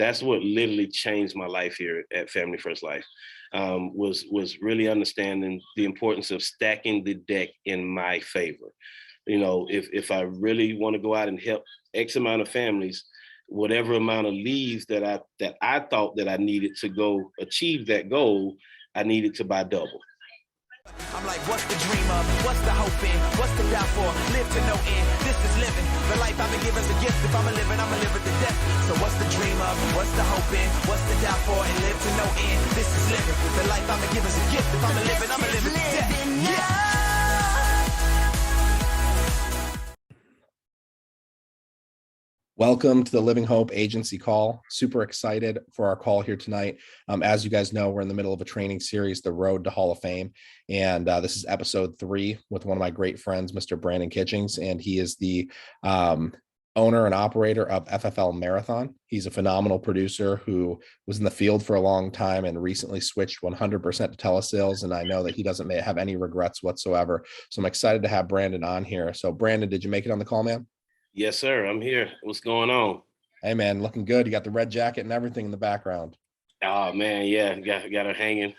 that's what literally changed my life here at Family First Life. Was really understanding the importance of stacking the deck in my favor. If I really want to go out and help X amount of families, whatever amount of leads that I thought that I needed to go achieve that goal, I needed to buy double. I'm like, what's the dream of? What's the hope in? What's the doubt for? Live to no end. This is living. The life I've been given's a gift. If I'm a living, I'm a live it to death. So what's the dream of? What's the hope in? What's the doubt for? And live to no end. This is living. The life I've been given's a gift. If I'm a living, I'm a live it to death. Yeah. Welcome to the Living Hope Agency call. Super excited for our call here tonight. As you guys know, we're in the middle of a training series, The Road to Hall of Fame. And this is episode 3 with one of my great friends, Mr. Brandon Kitchings. And he is the owner and operator of FFL Marathon. He's a phenomenal producer who was in the field for a long time and recently switched 100% to telesales. And I know that he doesn't have any regrets whatsoever. So I'm excited to have Brandon on here. So Brandon, did you make it on the call, man? Yes, sir. I'm here. What's going on? Hey, man, looking good. You got the red jacket and everything in the background. Oh man, yeah, got her hanging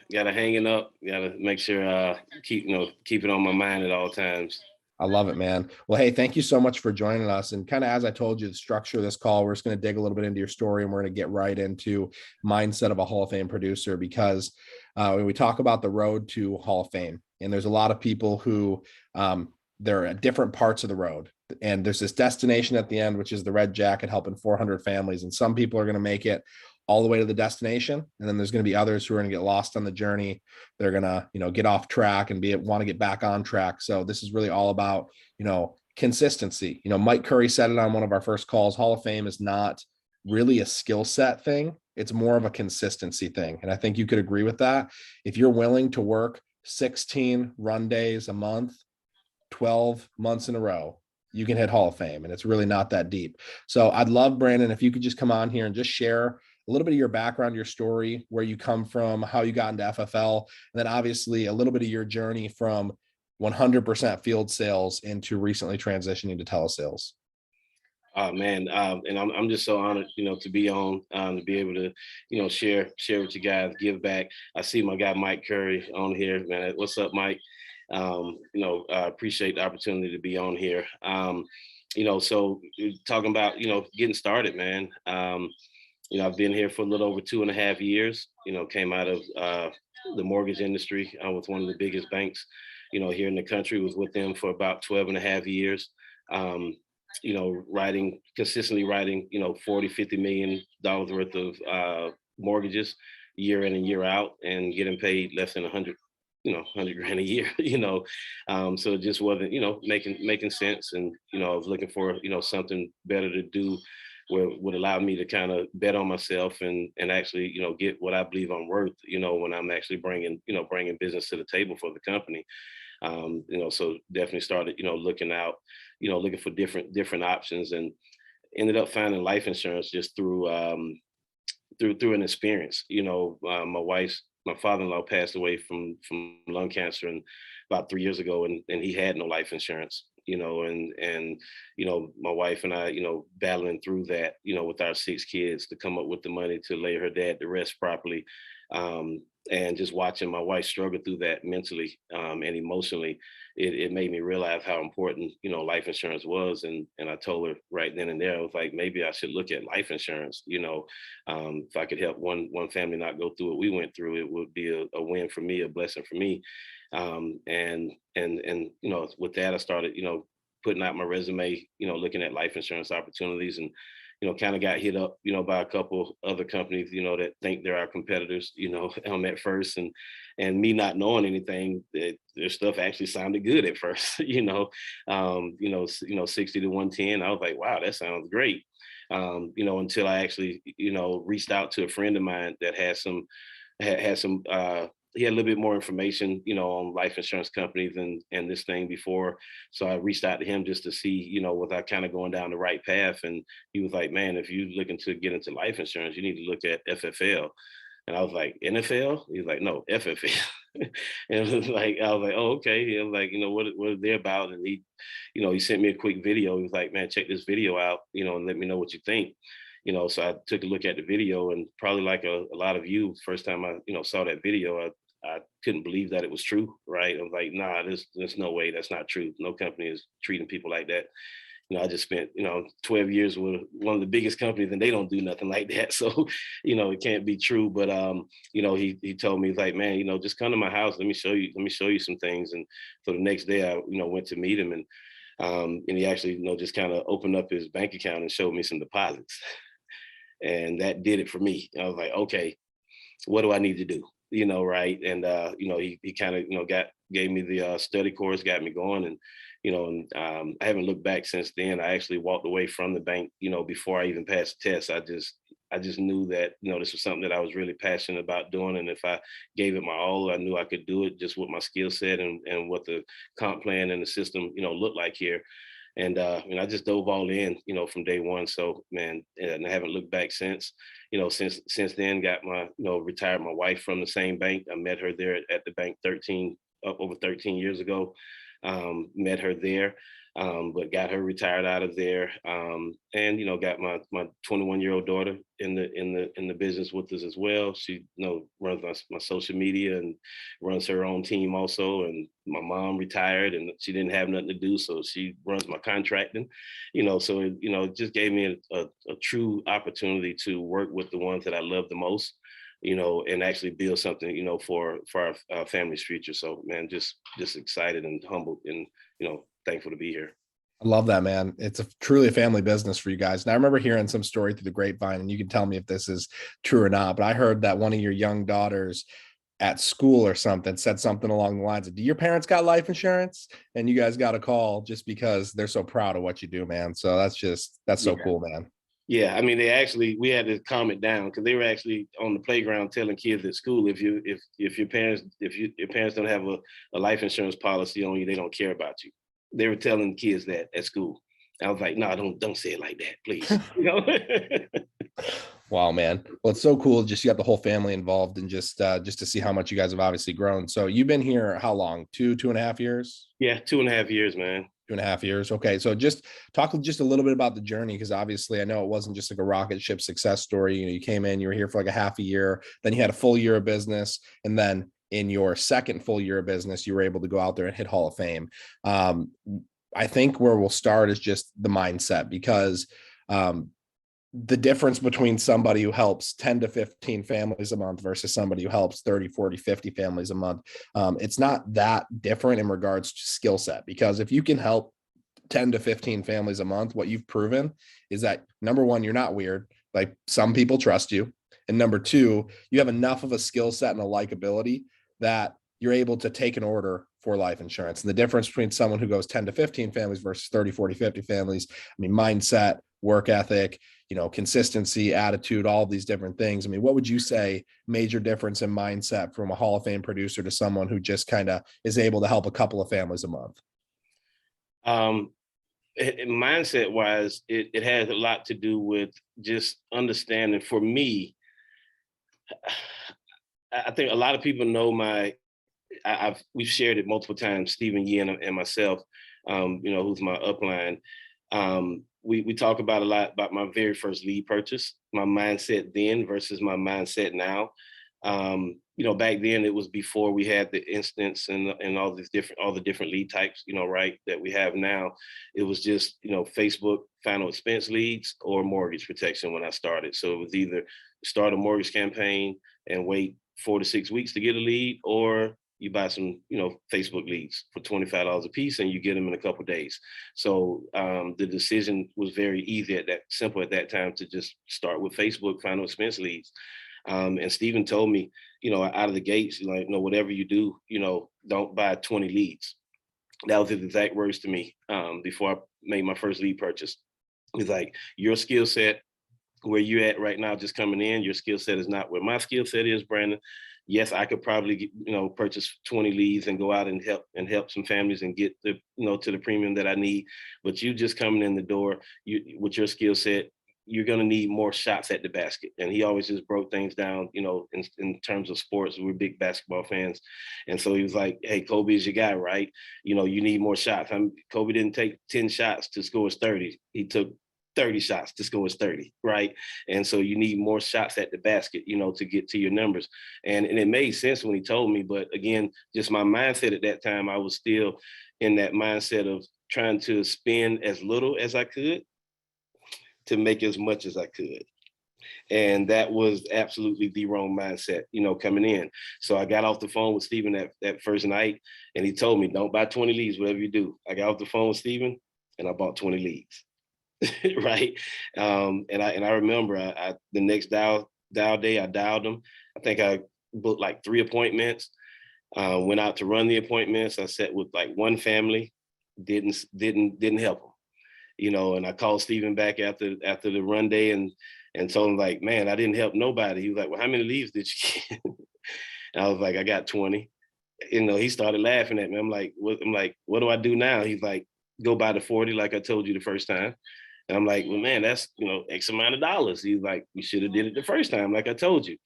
up. Got to make sure keep it on my mind at all times. I love it, man. Well, hey, thank you so much for joining us. And kind of as I told you, the structure of this call, we're just going to dig a little bit into your story, and we're going to get right into mindset of a Hall of Fame producer, because when we talk about the road to Hall of Fame, and there's a lot of people who they're at different parts of the road. And there's this destination at the end, which is the red jacket helping 400 families. And some people are going to make it all the way to the destination. And then there's going to be others who are going to get lost on the journey. They're going to, get off track and want to get back on track. So this is really all about, consistency. Mike Curry said it on one of our first calls. Hall of Fame is not really a skill set thing. It's more of a consistency thing. And I think you could agree with that. If you're willing to work 16 run days a month, 12 months in a row, you can hit Hall of Fame, and it's really not that deep. So I'd love, Brandon, if you could just come on here and just share a little bit of your background, your story, where you come from, how you got into FFL, and then obviously a little bit of your journey from 100% field sales into recently transitioning to telesales. Oh man, and I'm just so honored, to be on, to be able to, share with you guys, give back. I see my guy Mike Curry on here, man. What's up, Mike? I appreciate the opportunity to be on here. So talking about, getting started, man. I've been here for a little over 2.5 years, came out of the mortgage industry with one of the biggest banks, here in the country, was with them for about 12.5 years. Consistently writing, $40-50 million worth of mortgages year in and year out, and getting paid less than 100 $100,000 a year, so it just wasn't, making sense. And, I was looking for, something better to do where it would allow me to kind of bet on myself and actually, get what I believe I'm worth, when I'm actually bringing business to the table for the company. So definitely started, looking for different options, and ended up finding life insurance just through an experience. My father-in-law passed away from lung cancer about 3 years ago, and he had no life insurance, and my wife and I, battling through that, with our 6 kids to come up with the money to lay her dad to rest properly. And just watching my wife struggle through that mentally and emotionally, it made me realize how important, life insurance was. And I told her right then and there, I was like, maybe I should look at life insurance. If I could help one family not go through what we went through, it would be a win for me, a blessing for me. And with that, I started, putting out my resume, looking at life insurance opportunities, and kind of got hit up, by a couple other companies, that think they're our competitors, at first, and me not knowing anything, that their stuff actually sounded good at first, 60 to 110. I was like, wow, that sounds great. Until I actually, reached out to a friend of mine that had some, he had a little bit more information, on life insurance companies and this thing before. So I reached out to him just to see, was I kind of going down the right path? And he was like, man, if you're looking to get into life insurance, you need to look at FFL. And I was like, NFL? He's like, no, FFL. And it was like, I was like, oh, okay. He was like, what are they about? And he sent me a quick video. He was like, man, check this video out, and let me know what you think. So I took a look at the video, and probably like a lot of you, first time I, saw that video, I couldn't believe that it was true, right? I was like, nah, there's no way that's not true. No company is treating people like that. I just spent, 12 years with one of the biggest companies, and they don't do nothing like that. So, it can't be true. But, he told me, like, man, just come to my house. Let me show you some things. And so the next day I, went to meet him, and he actually, just kind of opened up his bank account and showed me some deposits. And that did it for me. I was like, okay, what do I need to do? Right. And, he kind of, gave me the study course, got me going. And, I haven't looked back since then. I actually walked away from the bank, before I even passed the test. I just knew that, this was something that I was really passionate about doing. And if I gave it my all, I knew I could do it just with my skill set and what the comp plan and the system, looked like here. And I just dove all in, from day one. So, man, and I haven't looked back since. Since then, got my, retired my wife from the same bank. I met her there at the bank over 13 years ago. Met her there, but got her retired out of there, and got my 21-year-old daughter in the business with us as well. She runs my social media and runs her own team also. And my mom retired and she didn't have nothing to do, so she runs my contracting. So it just gave me a true opportunity to work with the ones that I love the most. And actually build something, for our family's future. So, man, just excited and humbled and, thankful to be here. I love that, man. It's truly a family business for you guys. And I remember hearing some story through the grapevine, and you can tell me if this is true or not, but I heard that one of your young daughters at school or something said something along the lines of, do your parents got life insurance? And you guys got a call just because they're so proud of what you do, man. So that's so cool, man. Yeah, I mean, we had to calm it down because they were actually on the playground telling kids at school, if your parents don't have a life insurance policy on you, they don't care about you. They were telling kids that at school. I was like, no, don't say it like that, please. Wow, man. Well, it's so cool. Just you got the whole family involved, and just to see how much you guys have obviously grown. So you've been here how long? 2.5 years? Yeah, 2.5 years, man. 2.5 years. Okay. So just talk just a little bit about the journey, because obviously I know it wasn't just like a rocket ship success story. You came in, you were here for like a half a year, then you had a full year of business. And then in your second full year of business, you were able to go out there and hit Hall of Fame. I think where we'll start is just the mindset, because the difference between somebody who helps 10 to 15 families a month versus somebody who helps 30, 40, 50 families a month, it's not that different in regards to skill set. Because if you can help 10 to 15 families a month, what you've proven is that, number one, you're not weird. Like, some people trust you. And number two, you have enough of a skill set and a likability that you're able to take an order for life insurance. And the difference between someone who goes 10 to 15 families versus 30, 40, 50 families, I mean, mindset, work ethic, consistency, attitude, all of these different things. I mean, what would you say major difference in mindset from a Hall of Fame producer to someone who just kind of is able to help a couple of families a month? Mindset wise, it has a lot to do with just understanding. For me, I think a lot of people know we've shared it multiple times, Stephen Yee and myself, who's my upline. We talk about a lot about my very first lead purchase, my mindset then versus my mindset now. Back then it was before we had the instance and all the different lead types, right, that we have now. It was just, Facebook final expense leads or mortgage protection when I started. So it was either start a mortgage campaign and wait 4 to 6 weeks to get a lead, or you buy some, Facebook leads for $25 a piece and you get them in a couple of days. So the decision was very simple at that time to just start with Facebook final expense leads. And Stephen told me, out of the gates, like, whatever you do, don't buy 20 leads. That was his exact words to me before I made my first lead purchase. He's like, your skill set, where you're at right now, just coming in, your skill set is not where my skill set is, Brandon. Yes, I could probably, purchase 20 leads and go out and help some families and get to the premium that I need. But you just coming in the door, with your skill set, you're going to need more shots at the basket. And he always just broke things down, in terms of sports. We're big basketball fans. And so he was like, hey, Kobe is your guy, right? You need more shots. Kobe didn't take 10 shots to score his 30. He took 30 shots to score is 30, right? And so you need more shots at the basket, to get to your numbers. And it made sense when he told me, but again, just my mindset at that time, I was still in that mindset of trying to spend as little as I could to make as much as I could. And that was absolutely the wrong mindset, coming in. So I got off the phone with Stephen that first night, and he told me, don't buy 20 leads, whatever you do. I got off the phone with Stephen, and I bought 20 leads. Right. And I remember the next dial day, I dialed them. I think I booked like 3 appointments, went out to run the appointments. I sat with like one family, didn't help them, and I called Stephen back after the run day and told him, like, man, I didn't help nobody. He was like, well, how many leads did you get? And I was like, I got 20. He started laughing at me. I'm like, what do I do now? He's like, go buy the 40 like I told you the first time. And I'm like, well, man, that's, X amount of dollars. He's like, you should have did it the first time, like I told you.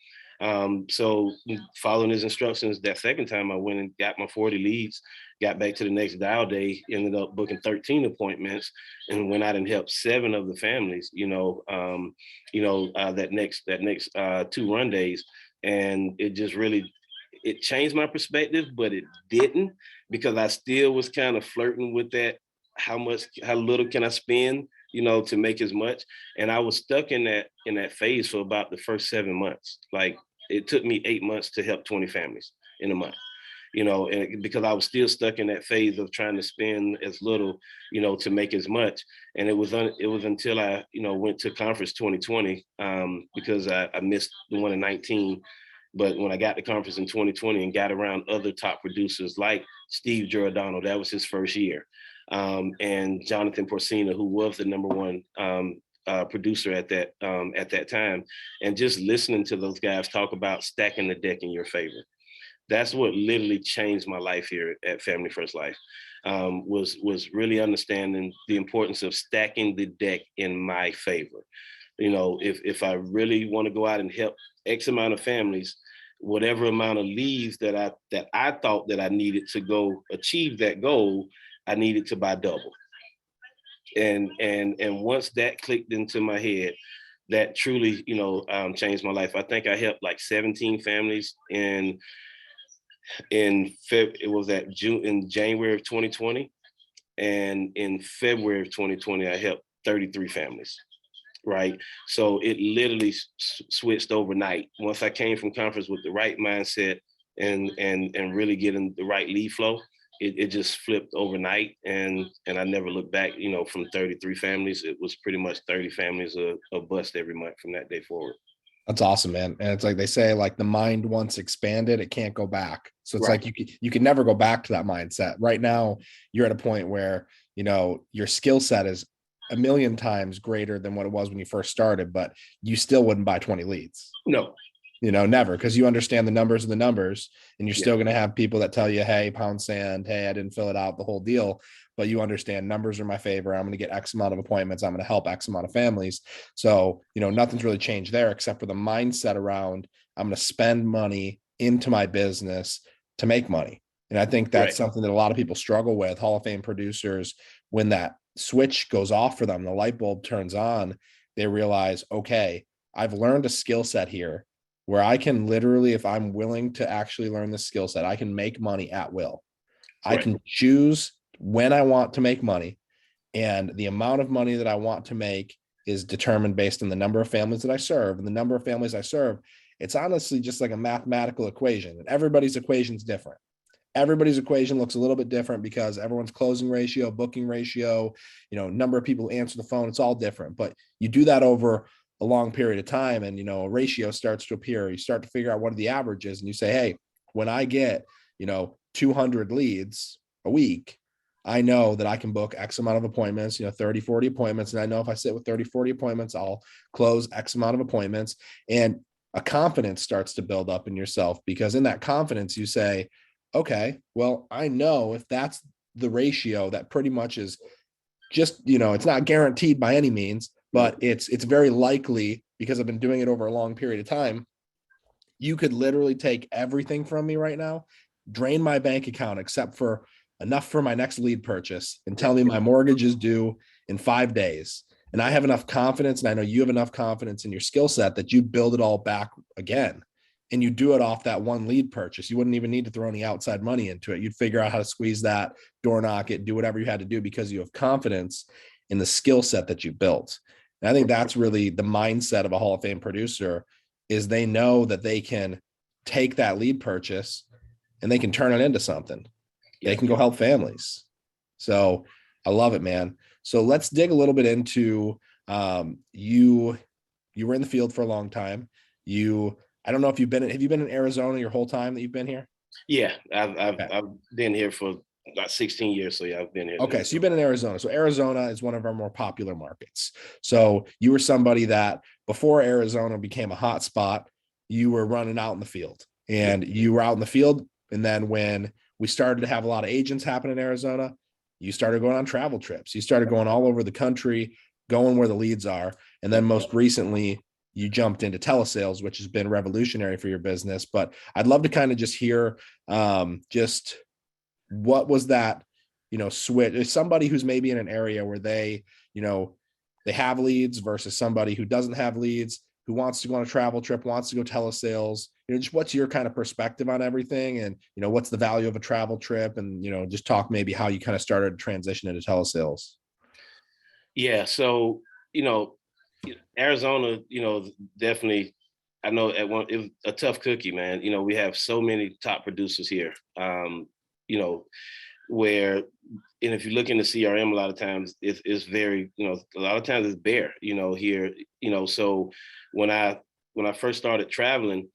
So following his instructions, that second time I went and got my 40 leads, got back to the next dial day, ended up booking 13 appointments, and went out and helped 7 of the families, that next 2 run days. And it just really, it changed my perspective, but it didn't, because I still was kind of flirting with that. How little can I spend, to make as much? And I was stuck in that phase for about the first 7 months. Like, it took me 8 months to help 20 families in a month, and because I was still stuck in that phase of trying to spend as little, to make as much. And it was until I, went to conference 2020, because I missed the one in 19. But when I got to conference in 2020 and got around other top producers like Steve Giordano, that was his first year. And Jonathan Porcina, who was the #1 producer at that time, and just listening to those guys talk about stacking the deck in your favor. That's what literally changed my life here at Family First Life. Was really understanding the importance of stacking the deck in my favor. If I really want to go out and help X amount of families, whatever amount of leads that I thought that I needed to go achieve that goal, I needed to buy double. And once that clicked into my head, that truly, changed my life. I think I helped like 17 families in January of 2020. And in February of 2020, I helped 33 families. Right. So it literally switched overnight. Once I came from conference with the right mindset and really getting the right lead flow, it just flipped overnight. And I never looked back, from 33 families, it was pretty much 30 families a bust every month from that day forward. That's awesome, man. And it's like they say, like, the mind once expanded, it can't go back. So it's right. like you can never go back to that mindset. Right now, you're at a point where, your skill set is a million times greater than what it was when you first started, but you still wouldn't buy 20 leads. No. Never, because you understand the numbers and you're still going to have people that tell you, hey, pound sand, hey, I didn't fill it out, the whole deal. But you understand numbers are my favor. I'm going to get X amount of appointments. I'm going to help X amount of families. So, nothing's really changed there except for the mindset around, I'm going to spend money into my business to make money. And I think that's something that a lot of people struggle with. Hall of Fame producers, when that switch goes off for them, the light bulb turns on, they realize, okay, I've learned a skill set here where I can literally, if I'm willing to actually learn this skill set, I can make money at will. I can choose when I want to make money, and the amount of money that I want to make is determined based on the number of families that I serve. And the number of families I serve, it's honestly just like a mathematical equation, and everybody's equation is different. Everybody's equation looks a little bit different because everyone's closing ratio, booking ratio, number of people who answer the phone, it's all different. But you do that over a long period of time, and, a ratio starts to appear. You start to figure out what are the averages, and you say, hey, when I get, 200 leads a week, I know that I can book X amount of appointments, 30, 40 appointments. And I know if I sit with 30, 40 appointments, I'll close X amount of appointments. And a confidence starts to build up in yourself, because in that confidence, you say, okay, well, I know if that's the ratio, that pretty much is just, it's not guaranteed by any means, but it's very likely, because I've been doing it over a long period of time. You could literally take everything from me right now, drain my bank account except for enough for my next lead purchase, and tell me my mortgage is due in 5 days. And I have enough confidence, and I know you have enough confidence in your skill set that you build it all back again. And you do it off that one lead purchase. You wouldn't even need to throw any outside money into it. You'd figure out how to squeeze that, door knock it, do whatever you had to do because you have confidence in the skill set that you built. And I think that's really the mindset of a Hall of Fame producer, is they know that they can take that lead purchase and they can turn it into something. They can go help families. So I love it, man. So let's dig a little bit into you were in the field for a long time. I don't know if have you been in Arizona your whole time that you've been here? Yeah, I've been here for about 16 years. So yeah, I've been here. Okay, so you've been in Arizona. So Arizona is one of our more popular markets. So you were somebody that before Arizona became a hot spot, you were running out in the field, and you were out in the field. And then when we started to have a lot of agents happen in Arizona, you started going on travel trips. You started going all over the country, going where the leads are. And then most recently, you jumped into telesales, which has been revolutionary for your business. But I'd love to kind of just hear just what was that, switch. If somebody who's maybe in an area where they have leads versus somebody who doesn't have leads, who wants to go on a travel trip, wants to go telesales, just what's your kind of perspective on everything, and, what's the value of a travel trip, and, just talk maybe how you kind of started to transition into telesales. Yeah. So, Arizona, definitely, I know it was a tough cookie, man. We have so many top producers here, where, and if you look in the CRM, a lot of times it's very, a lot of times it's bare, here, so when I first started traveling,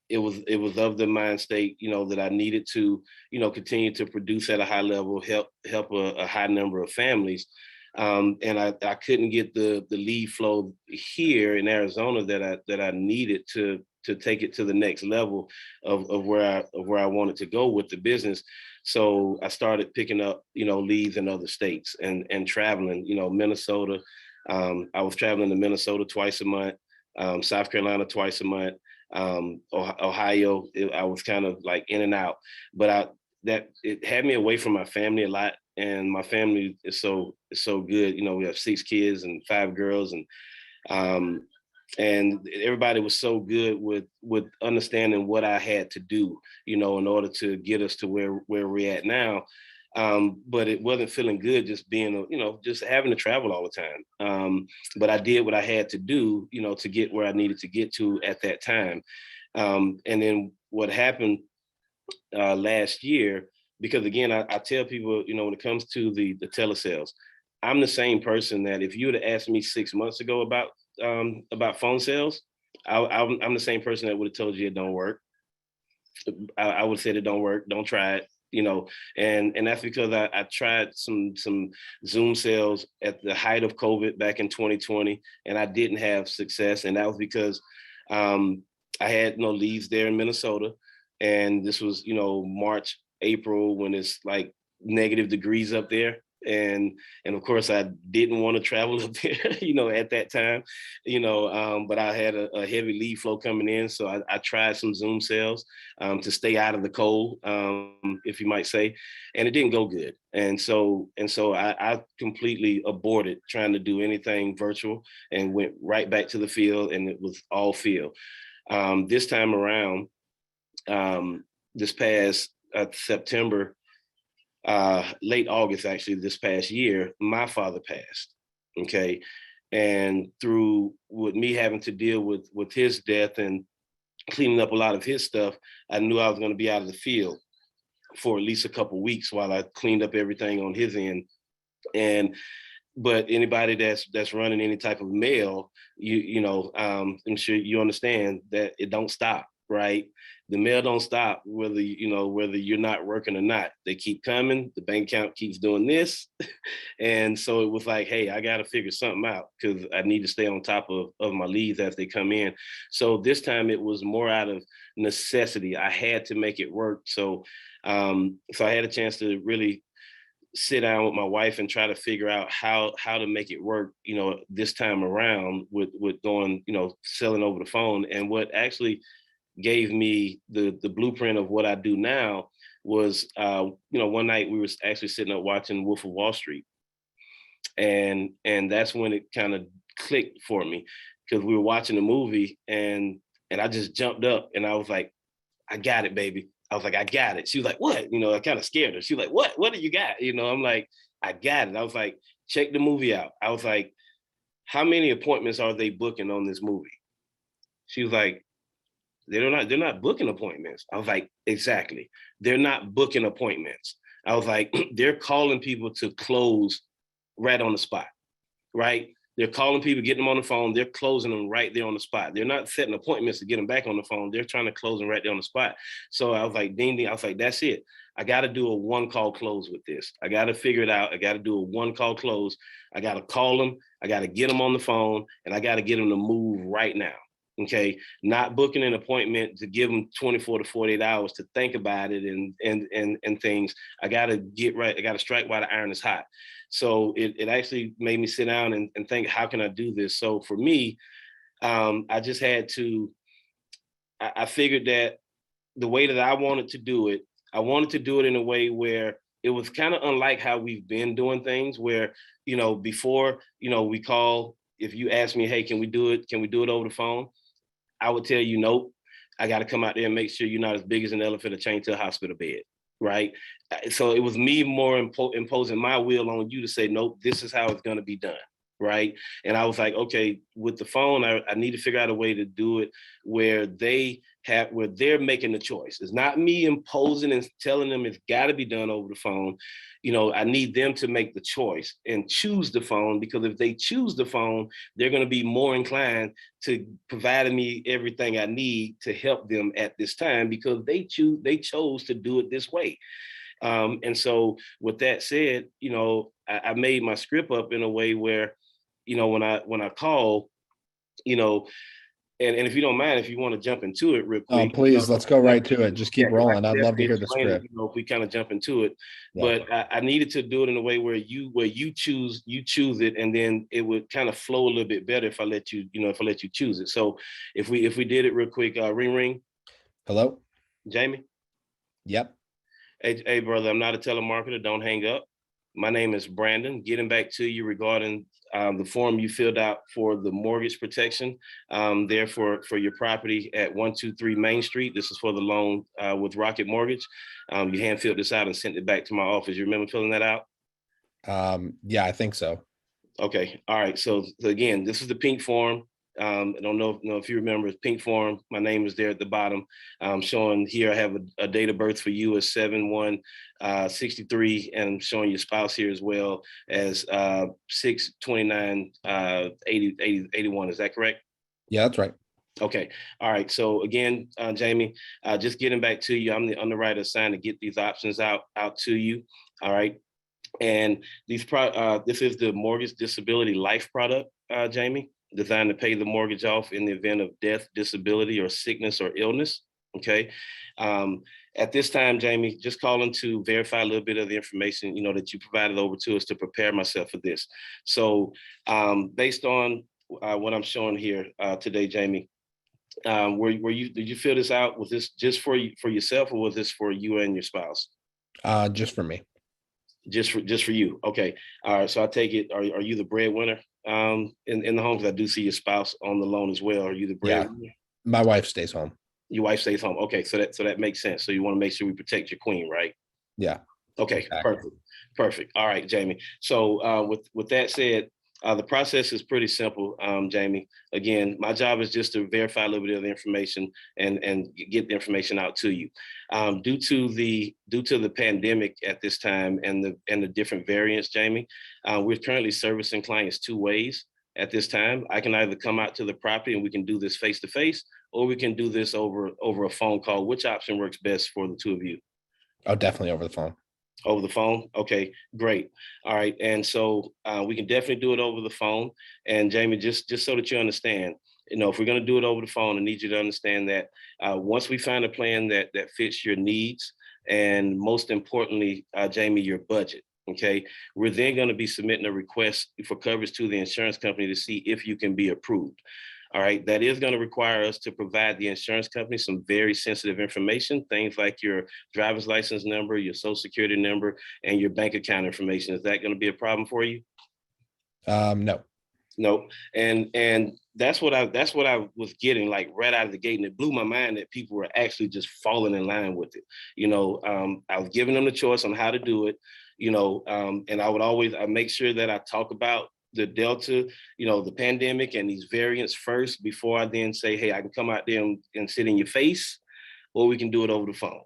it was of the mind state, that I needed to, continue to produce at a high level, help a high number of families. And I couldn't get the lead flow here in Arizona that I needed to take it to the next level of where I wanted to go with the business. So I started picking up, leads in other states and traveling, Minnesota. I was traveling to Minnesota twice a month, South Carolina twice a month, Ohio. I was kind of like in and out, but it had me away from my family a lot. And my family is so good. We have 6 kids and 5 girls, and everybody was so good with understanding what I had to do, in order to get us to where we're at now. But it wasn't feeling good just being, just having to travel all the time. But I did what I had to do, to get where I needed to get to at that time. And then what happened last year, because again, I tell people, when it comes to the telesales, I'm the same person that if you would have asked me 6 months ago about phone sales, I'm the same person that would have told you it don't work. I would have said it don't work, don't try it, and that's because I tried some Zoom sales at the height of COVID back in 2020, and I didn't have success, and that was because I had no leads there in Minnesota, and this was March, April, when it's like negative degrees up there. And of course I didn't want to travel up there, at that time, but I had a heavy lead flow coming in. So I tried some Zoom sales to stay out of the cold, if you might say, and it didn't go good. And so I completely aborted trying to do anything virtual and went right back to the field, and it was all field. This time around, this past September, late August, actually, this past year, my father passed. Okay. And through with me having to deal with his death and cleaning up a lot of his stuff, I knew I was going to be out of the field for at least a couple of weeks while I cleaned up everything on his end. But anybody that's running any type of mail, I'm sure you understand that it don't stop, right? The mail don't stop whether you're not working or not. They keep coming. The bank account keeps doing this. And so it was like, hey, I got to figure something out because I need to stay on top of my leads as they come in. So this time it was more out of necessity. I had to make it work. So I had a chance to really sit down with my wife and try to figure out how to make it work, this time around with going, selling over the phone. And what actually gave me the blueprint of what I do now was, one night we were actually sitting up watching Wolf of Wall Street. And that's when it kind of clicked for me, because we were watching the movie, and I just jumped up and I was like, I got it, baby. I was like, I got it. She was like, what? You know, I kind of scared her. She was like, what do you got? You know, I'm like, I got it. I was like, check the movie out. I was like, how many appointments are they booking on this movie? She was like, they're not booking appointments. I was like, exactly. They're not booking appointments. I was like, they're calling people to close right on the spot, right? They're calling people, getting them on the phone. They're closing them right there on the spot. They're not setting appointments to get them back on the phone. They're trying to close them right there on the spot. So I was like, ding, ding. I was like, that's it. I got to do a one call close with this. I got to figure it out. I got to do a one call close. I got to call them. I got to get them on the phone, and I got to get them to move right now. Okay, not booking an appointment to give them 24 to 48 hours to think about it and things. I got to get right. I got to strike while the iron is hot. So it actually made me sit down and think, how can I do this? So for me, I just had to, I figured that the way that I wanted to do it, I wanted to do it in a way where it was kind of unlike how we've been doing things, where, you know, before, you know, we call, if you ask me, hey, can we do it? Can we do it over the phone? I would tell you, nope, I got to come out there and make sure you're not as big as an elephant or chained to a hospital bed, right? So it was me more imposing my will on you to say, nope, this is how it's going to be done, right? And I was like, okay, with the phone, I need to figure out a way to do it where they're making the choice. It's not me imposing and telling them it's got to be done over the phone. You know, I need them to make the choice and choose the phone, because if they choose the phone, they're going to be more inclined to provide me everything I need to help them at this time, because they chose to do it this way. And so with that said, you know, I made my script up in a way where, you know, when I call, you know, and if you don't mind, if you want to jump into it real quick. Please, let's go right to it. Just keep rolling. I'd love to hear the script. You know, if we kind of jump into it, Yeah. but I needed to do it in a way where you choose it, and then it would kind of flow a little bit better if I let you choose it. So if we did it real quick, ring ring. Hello, Jamie. Yep. Hey, brother, I'm not a telemarketer. Don't hang up. My name is Brandon. Getting back to you regarding the form you filled out for the mortgage protection there for your property at 123 Main Street. This is for the loan with Rocket Mortgage. You hand filled this out and sent it back to my office. You remember filling that out? Yeah, I think so. Okay. All right. So again, this is the pink form. I don't know if you remember, it's pink form. My name is there at the bottom. Showing here, I have a date of birth for you as 7/1/63, and I'm showing your spouse here as well as 6/29/81. Is that correct? Yeah, that's right. Okay. All right. So again, Jamie, just getting back to you, I'm the underwriter assigned to get these options out to you. All right. And this is the mortgage disability life product, Jamie, designed to pay the mortgage off in the event of death, disability, or sickness or illness. Okay. At this time, Jamie, just calling to verify a little bit of the information, you know, that you provided over to us to prepare myself for this. So based on what I'm showing here today, Jamie, did you fill this out? Was this just for yourself, or was this for you and your spouse? Just for me. Just for you. Okay. All right. So I take it, are you the breadwinner in the home? Because I do see your spouse on the loan as well. Are you the breadwinner? Yeah. My wife stays home. Your wife stays home. Okay. So that makes sense. So you want to make sure we protect your queen, right? Yeah. Okay. Exactly. Perfect. All right, Jamie. So with that said, the process is pretty simple, Jamie. Again, my job is just to verify a little bit of the information and get the information out to you. Due to the pandemic at this time and the different variants, Jamie, we're currently servicing clients two ways at this time. I can either come out to the property and we can do this face to face, or we can do this over a phone call. Which option works best for the two of you? Oh, definitely over the phone. Over the phone? Okay, great. All right. And so we can definitely do it over the phone. And Jamie, just so that you understand, you know, if we're going to do it over the phone, I need you to understand that once we find a plan that fits your needs, and most importantly, Jamie, your budget, okay, we're then going to be submitting a request for coverage to the insurance company to see if you can be approved. All right, that is going to require us to provide the insurance company some very sensitive information, things like your driver's license number, your social security number, and your bank account information. Is that going to be a problem for you? No. Nope. And that's what I was getting like right out of the gate. And it blew my mind that people were actually just falling in line with it. I was giving them the choice on how to do it, and I make sure that I talk about the Delta, the pandemic and these variants first before I then say, hey, I can come out there and sit in your face, or we can do it over the phone.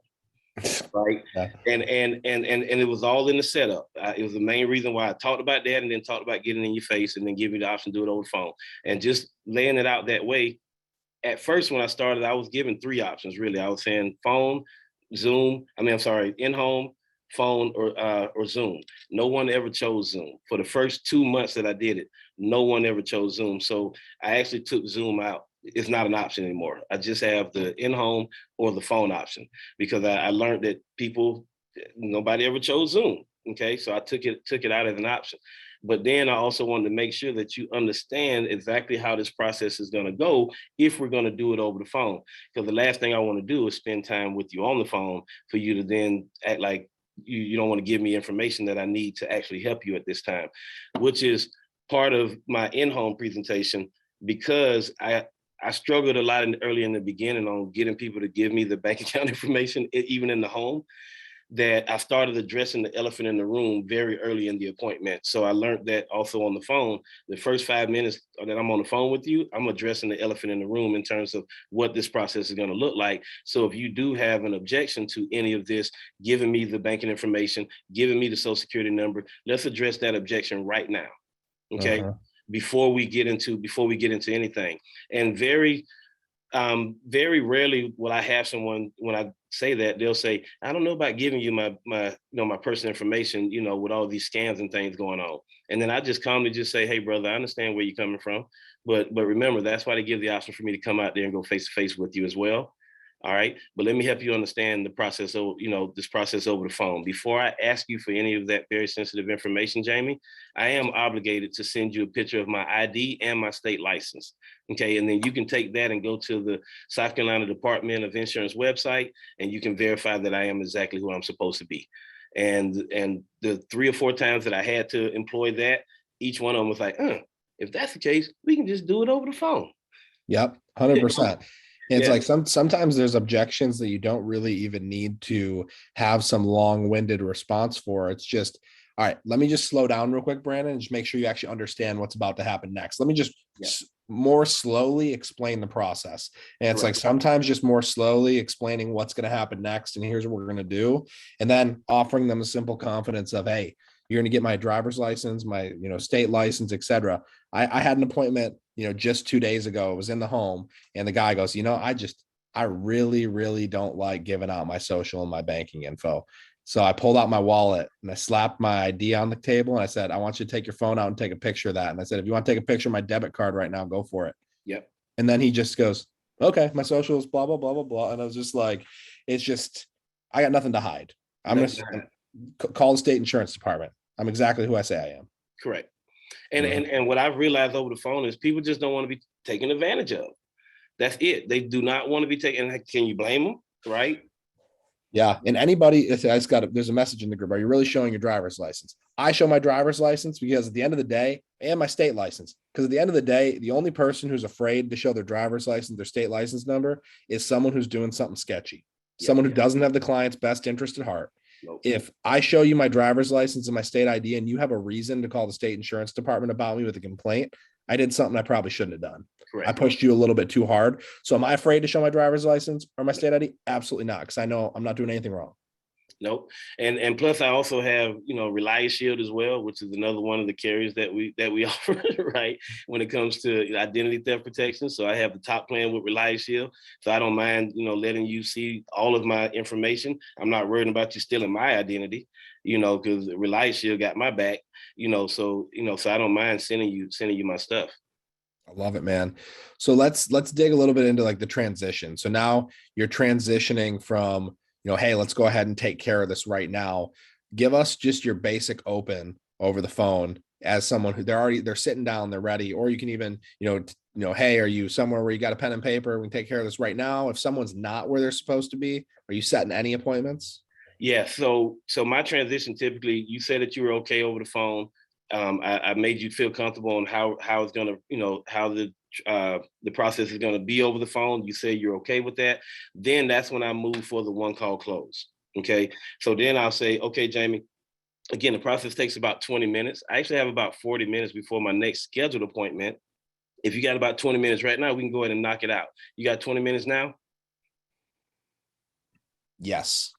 Right. Yeah. And it was all in the setup. It was the main reason why I talked about that, and then talked about getting in your face, and then give you the option to do it over the phone, and just laying it out that way. At first, when I started, I was given 3 options. Really, I was saying phone, Zoom. In-home, phone, or Zoom. No one ever chose Zoom. For the first 2 months that I did it, no one ever chose Zoom. So I actually took Zoom out. It's not an option anymore. I just have the in-home or the phone option, because I learned that nobody ever chose Zoom. Okay, so I took it out as an option. But then I also wanted to make sure that you understand exactly how this process is going to go if we're going to do it over the phone. Because the last thing I want to do is spend time with you on the phone for you to then act like you don't want to give me information that I need to actually help you at this time, which is part of my in-home presentation, because I struggled a lot early in the beginning on getting people to give me the bank account information, even in the home, that I started addressing the elephant in the room very early in the appointment. So I learned that also on the phone. The first 5 minutes that I'm on the phone with you, I'm addressing the elephant in the room in terms of what this process is going to look like. So if you do have an objection to any of this, giving me the banking information, giving me the Social Security number, let's address that objection right now. Okay. Uh-huh. Before we get into anything. And very rarely will I have someone, when I say that, they'll say, I don't know about giving you my personal information, with all these scams and things going on. And then I just calmly just say, hey, brother, I understand where you're coming from. But remember, that's why they give the option for me to come out there and go face to face with you as well. All right. But let me help you understand the process, this process over the phone. Before I ask you for any of that very sensitive information, Jamie, I am obligated to send you a picture of my ID and my state license. Okay. And then you can take that and go to the South Carolina Department of Insurance website, and you can verify that I am exactly who I'm supposed to be. And the 3 or 4 times that I had to employ that, each one of them was like, if that's the case, we can just do it over the phone. Yep. 100%. It's Yeah. like sometimes there's objections that you don't really even need to have some long-winded response for. It's just, all right, let me just slow down real quick, Brandon, and just make sure you actually understand what's about to happen next. Let me just more slowly explain the process. And it's like sometimes just more slowly explaining what's going to happen next, and here's what we're going to do. And then offering them a simple confidence of, hey, you're going to get my driver's license, my, state license, etc. I had an appointment, just 2 days ago. It was in the home, and the guy goes, I really, really don't like giving out my social and my banking info. So I pulled out my wallet and I slapped my ID on the table, and I said, I want you to take your phone out and take a picture of that. And I said, if you want to take a picture of my debit card right now, go for it. Yep. And then he just goes, okay, my social is blah, blah, blah, blah, blah. And I was just like, it's just, I got nothing to hide. I'm going to call the state insurance department. I'm exactly who I say I am. Correct. And what I've realized over the phone is people just don't want to be taken advantage of. That's it. They do not want to be taken. Can you blame them? Right. Yeah. And anybody, there's a message in the group. Are you really showing your driver's license? I show my driver's license because at the end of the day, and my state license, because at the end of the day, the only person who's afraid to show their driver's license, their state license number, is someone who's doing something sketchy, someone who doesn't have the client's best interest at heart. Nope. If I show you my driver's license and my state ID and you have a reason to call the state insurance department about me with a complaint, I did something I probably shouldn't have done. Correct. I pushed you a little bit too hard. So am I afraid to show my driver's license or my state ID? Absolutely not, because I know I'm not doing anything wrong. Nope. And plus I also have, Reliance Shield as well, which is another one of the carriers that we offer, right? When it comes to identity theft protection. So I have the top plan with Reliance Shield. So I don't mind, letting you see all of my information. I'm not worried about you stealing my identity, because Reliance Shield got my back, so I don't mind sending you my stuff. I love it, man. So let's dig a little bit into like the transition. So now you're transitioning from, hey, let's go ahead and take care of this right now. Give us just your basic open over the phone as someone who they're sitting down, they're ready, or you can even, hey, are you somewhere where you got a pen and paper? We can take care of this right now. If someone's not where they're supposed to be, are you setting any appointments? Yeah. So my transition, typically, you said that you were okay over the phone. I made you feel comfortable on how it's gonna, how the process is gonna be over the phone. You say you're okay with that. Then that's when I move for the one call close. Okay. So then I'll say, okay, Jamie, again, the process takes about 20 minutes. I actually have about 40 minutes before my next scheduled appointment. If you got about 20 minutes right now, we can go ahead and knock it out. You got 20 minutes now? Yes.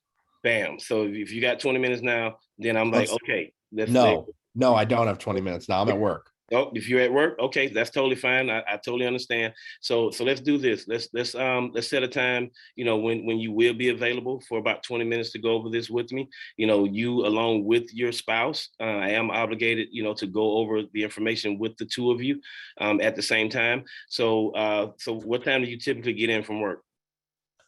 Bam. So if you got 20 minutes now, then I'm like, okay, No, I don't have 20 minutes now. I'm at work. Oh, if you're at work, okay, that's totally fine. I totally understand. So let's do this. Let's set a time, when you will be available for about 20 minutes to go over this with me. You along with your spouse. I am obligated, to go over the information with the two of you at the same time. So what time do you typically get in from work?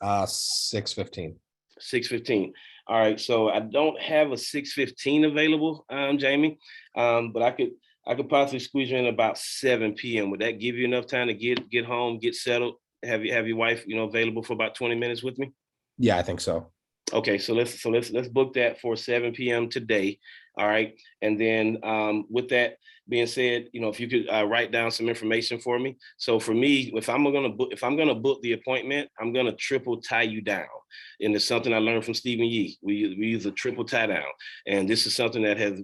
6:15. 6:15. All right. So I don't have a 6:15 available, Jamie, but I could possibly squeeze you in about 7 p.m. Would that give you enough time to get home, get settled, have your wife, available for about 20 minutes with me? Yeah, I think so. Okay, so let's book that for 7 p.m. today. All right, and then with that being said, if you could write down some information for me. So for me, if I'm gonna book the appointment, I'm gonna triple tie you down. And it's something I learned from Stephen Yee. We use a triple tie down, and this is something that has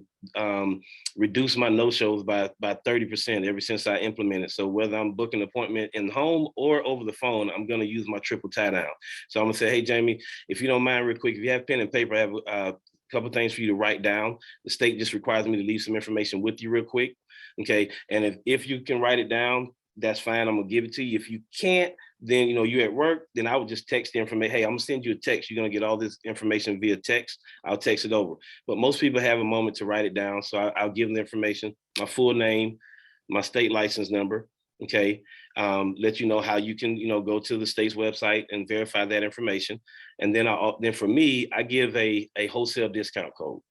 reduced my no-shows by 30% ever since I implemented. So whether I'm booking an appointment in home or over the phone, I'm gonna use my triple tie down. So I'm gonna say, hey Jamie, if you don't mind, real quick, if you have pen and paper, I have a couple of things for you to write down. The state just requires me to leave some information with you real quick. Okay. And if you can write it down, that's fine. I'm gonna give it to you. If you can't, then you're at work, then I would just text the information. Hey, I'm gonna send you a text. You're gonna get all this information via text. I'll text it over. But most people have a moment to write it down. So I'll give them the information, my full name, my state license number. Okay. Let you know how you can, go to the state's website and verify that information. And then for me, I give a wholesale discount code.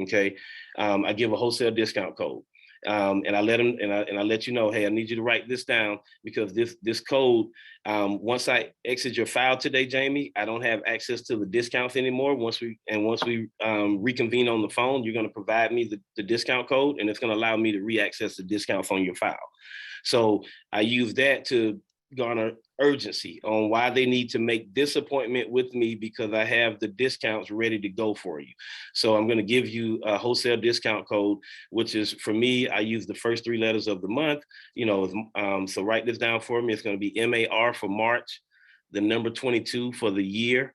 Okay. I give a wholesale discount code. And I let them and I let you know, hey, I need you to write this down because this code, once I exit your file today, Jamie, I don't have access to the discounts anymore. Once we reconvene on the phone, you're going to provide me the discount code, and it's going to allow me to re-access the discounts on your file. So I use that to garner urgency on why they need to make this appointment with me because I have the discounts ready to go for you. So I'm going to give you a wholesale discount code, which is for me, I use the first 3 letters of the month, so write this down for me. It's going to be MAR for March, the number 22 for the year,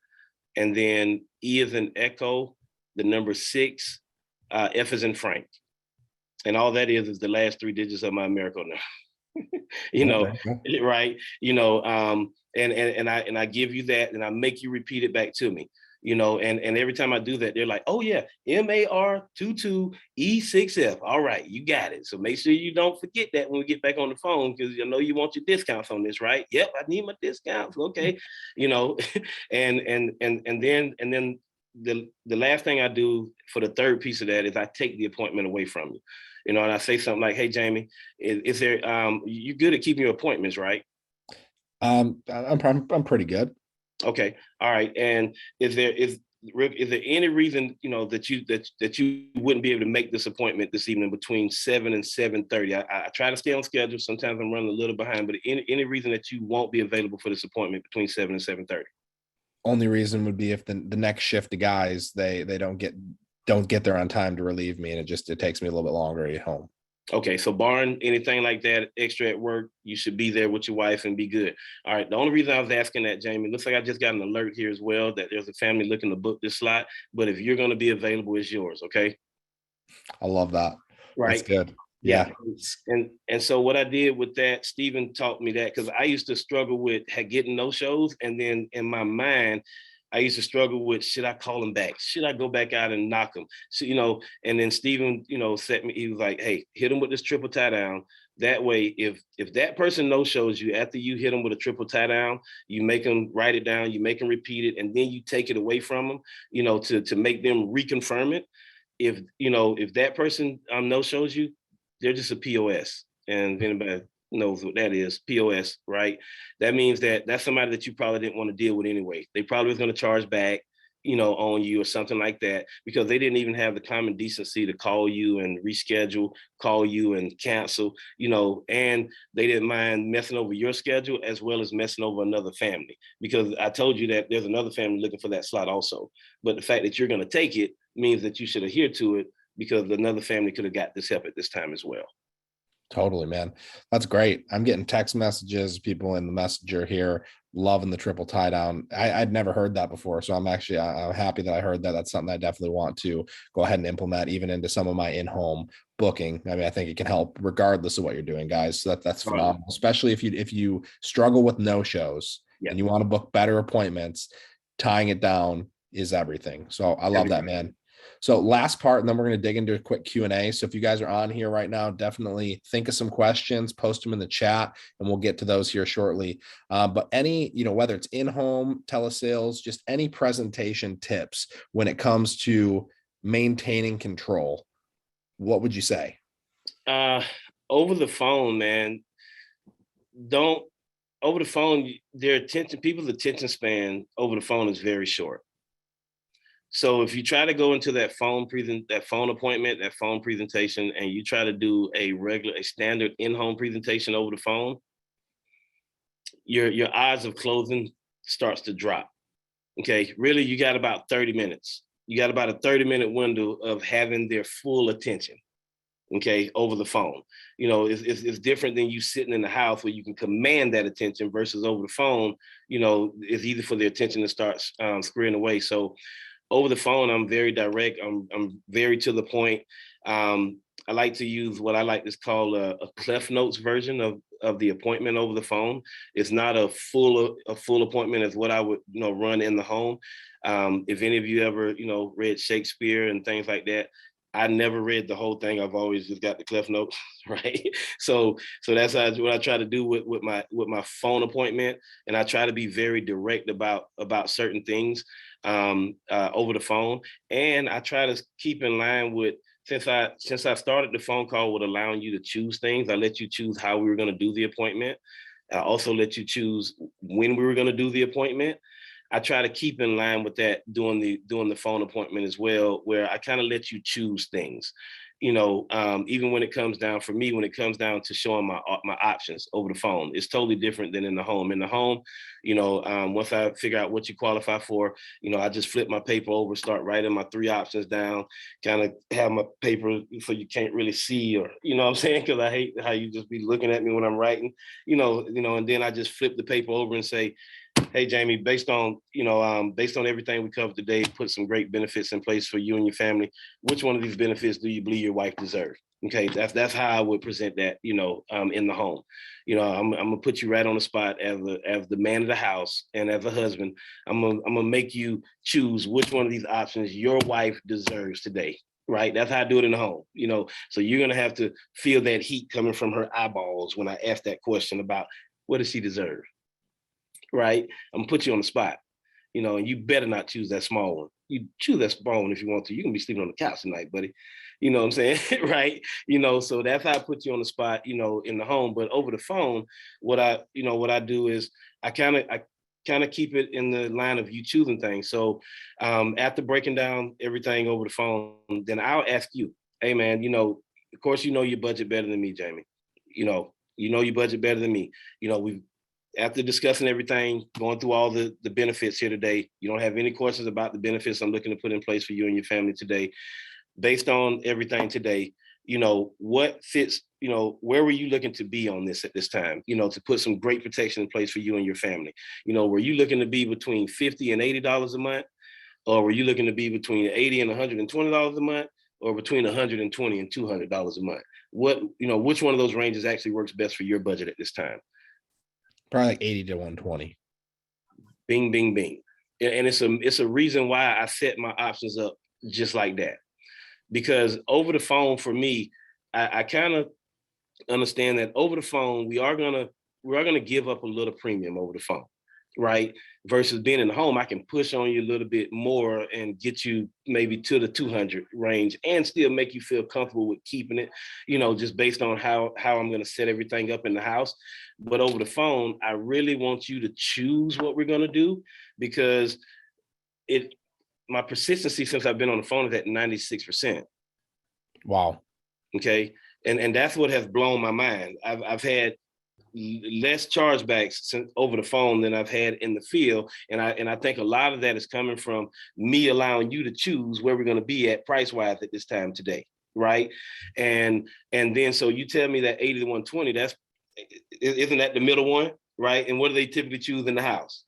and then E as in Echo, the number 6, F as in Frank. And all that is the last 3 digits of my American number. Right. And I give you that and I make you repeat it back to me, and every time I do that, they're like, oh yeah, MAR22E6F. All right, you got it. So make sure you don't forget that when we get back on the phone, because you want your discounts on this, right? Yep, I need my discounts. Okay. and then the last thing I do for the third piece of that is I take the appointment away from you. And I say something like, hey, Jamie, is there, you're good at keeping your appointments, right? I'm pretty good. Okay. All right. And is there any reason, that you wouldn't be able to make this appointment this evening between 7 and 7:30? I try to stay on schedule. Sometimes I'm running a little behind, but any reason that you won't be available for this appointment between 7 and 7:30? Only reason would be if the next shift of guys, they don't get there on time to relieve me, and it takes me a little bit longer to get home. Okay, so barring anything like that extra at work, you should be there with your wife and be good. All right, the only reason I was asking that, Jamie, looks like I just got an alert here as well that there's a family looking to book this slot, but if you're going to be available, it's yours, okay? I love that. Right. That's good. Yeah. And so what I did with that, Stephen taught me that because I used to struggle with getting no shows. And then in my mind, I used to struggle with, should I call him back? Should I go back out and knock him? So, and then Stephen, set me, he was like, hey, hit him with this triple tie down. That way, if that person no shows you after you hit them with a triple tie down, you make them write it down, you make them repeat it, and then you take it away from them, to make them reconfirm it. If that person no shows you, they're just a POS. And anybody knows what that is, POS, right? That means that's somebody that you probably didn't want to deal with anyway. They probably was going to charge back. on you or something like that, because they didn't even have the common decency to call you and reschedule, call you and cancel, and they didn't mind messing over your schedule as well as messing over another family, because I told you that there's another family looking for that slot also. But the fact that you're going to take it means that you should adhere to it, because another family could have got this help at this time as well. Totally, man. That's great. I'm getting text messages, people in the messenger here loving the triple tie down. I'd never heard that before. So I'm happy that I heard that. That's something I definitely want to go ahead and implement even into some of my in-home booking. I mean, I think it can help regardless of what you're doing, guys. So that's phenomenal, especially if you struggle with no shows and you want to book better appointments, tying it down is everything. So I love that, man. So last part, and then we're going to dig into a quick Q&A. So if you guys are on here right now, definitely think of some questions, post them in the chat, and we'll get to those here shortly. But any, whether it's in-home, telesales, just any presentation tips when it comes to maintaining control, what would you say? Over the phone, man, over the phone, people's attention span over the phone is very short. So if you try to go into that phone appointment, that phone presentation, and you try to do a standard in-home presentation over the phone, your odds of closing starts to drop. Okay, really, you got about 30 minutes. You got about a 30-minute window of having their full attention. Okay, over the phone. It's different than you sitting in the house where you can command that attention versus over the phone. It's easy for the attention to start screwing away. So over the phone, I'm very direct. I'm very to the point. I like to use what I like to call a Cliff Notes version of the appointment over the phone. It's not a full appointment as what I would run in the home. If any of you ever read Shakespeare and things like that, I never read the whole thing. I've always just got the Cliff Notes, right? So that's what I try to do with my phone appointment, and I try to be very direct about certain things over the phone, and I try to keep in line with, since I started the phone call with allowing you to choose things. I let you choose how we were going to do the appointment. I also let you choose when we were going to do the appointment. I try to keep in line with that doing the phone appointment as well, where I kind of let you choose things. Even when it comes down to showing my options over the phone, it's totally different than in the home. In the home, once I figure out what you qualify for, I just flip my paper over, start writing my 3 options down, kind of have my paper so you can't really see, or, what I'm saying? Because I hate how you just be looking at me when I'm writing, and then I just flip the paper over and say, hey, Jamie, based on everything we covered today, put some great benefits in place for you and your family. Which one of these benefits do you believe your wife deserves? Okay, that's how I would present that, in the home. I'm gonna put you right on the spot as the man of the house and as a husband. I'm gonna make you choose which one of these options your wife deserves today. Right, that's how I do it in the home. So you're gonna have to feel that heat coming from her eyeballs when I ask that question about what does she deserve. Right, I'm gonna put you on the spot, and you better not choose that small one. You choose that small one if you want to. You can be sleeping on the couch tonight, buddy. You know what I'm saying? Right? So that's how I put you on the spot, in the home. But over the phone, what I do is I kind of keep it in the line of you choosing things. So after breaking down everything over the phone, then I'll ask you, hey man, of course your budget better than me, Jamie. Your budget better than me. After discussing everything, going through all the benefits here today, you don't have any questions about the benefits I'm looking to put in place for you and your family today. Based on everything today, what fits, where were you looking to be on this at this time, to put some great protection in place for you and your family? Were you looking to be between $50 and $80 a month? Or were you looking to be between $80 and $120 a month? Or between $120 and $200 a month? Which one of those ranges actually works best for your budget at this time? Probably like 80 to 120. Bing, bing, bing. And it's a reason why I set my options up just like that. Because over the phone, for me, I kind of understand that over the phone, we are gonna give up a little premium over the phone, right? Versus being in the home, I can push on you a little bit more and get you maybe to the 200 range and still make you feel comfortable with keeping it, just based on how I'm going to set everything up in the house. But over the phone, I really want you to choose what we're going to do, because my persistency since I've been on the phone is at 96%. Wow. Okay. And that's what has blown my mind. I've had less chargebacks since over the phone than I've had in the field. And I think a lot of that is coming from me allowing you to choose where we're going to be at price-wise at this time today. Right. And then so you tell me that 80 to 120, isn't that the middle one? Right. And what do they typically choose in the house?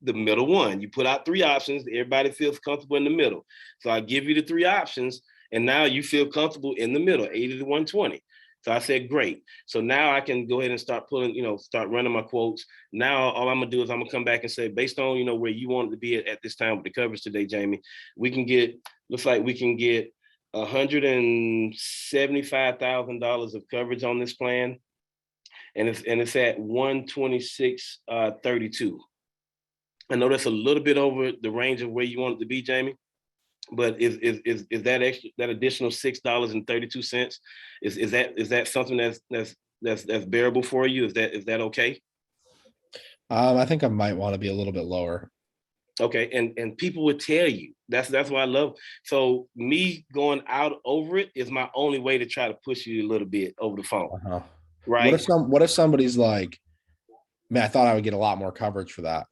The middle one. You put out 3 options, everybody feels comfortable in the middle. So I give you the 3 options, and now you feel comfortable in the middle, 80 to 120. So I said, great. So now I can go ahead and start pulling, start running my quotes. Now all I'm gonna do is I'm gonna come back and say, based on, where you want it to be at this time with the coverage today, Jamie, looks like we can get $175,000 of coverage on this plan. And it's at 126.32. I know that's a little bit over the range of where you want it to be, Jamie, but is that extra, that additional $6.32, is that something that's bearable for you? Is that okay? I think I might want to be a little bit lower. Okay, and people would tell you that's what I love. So me going out over it is my only way to try to push you a little bit over the phone. Uh-huh. Right. What if somebody's like, man, I thought I would get a lot more coverage for that?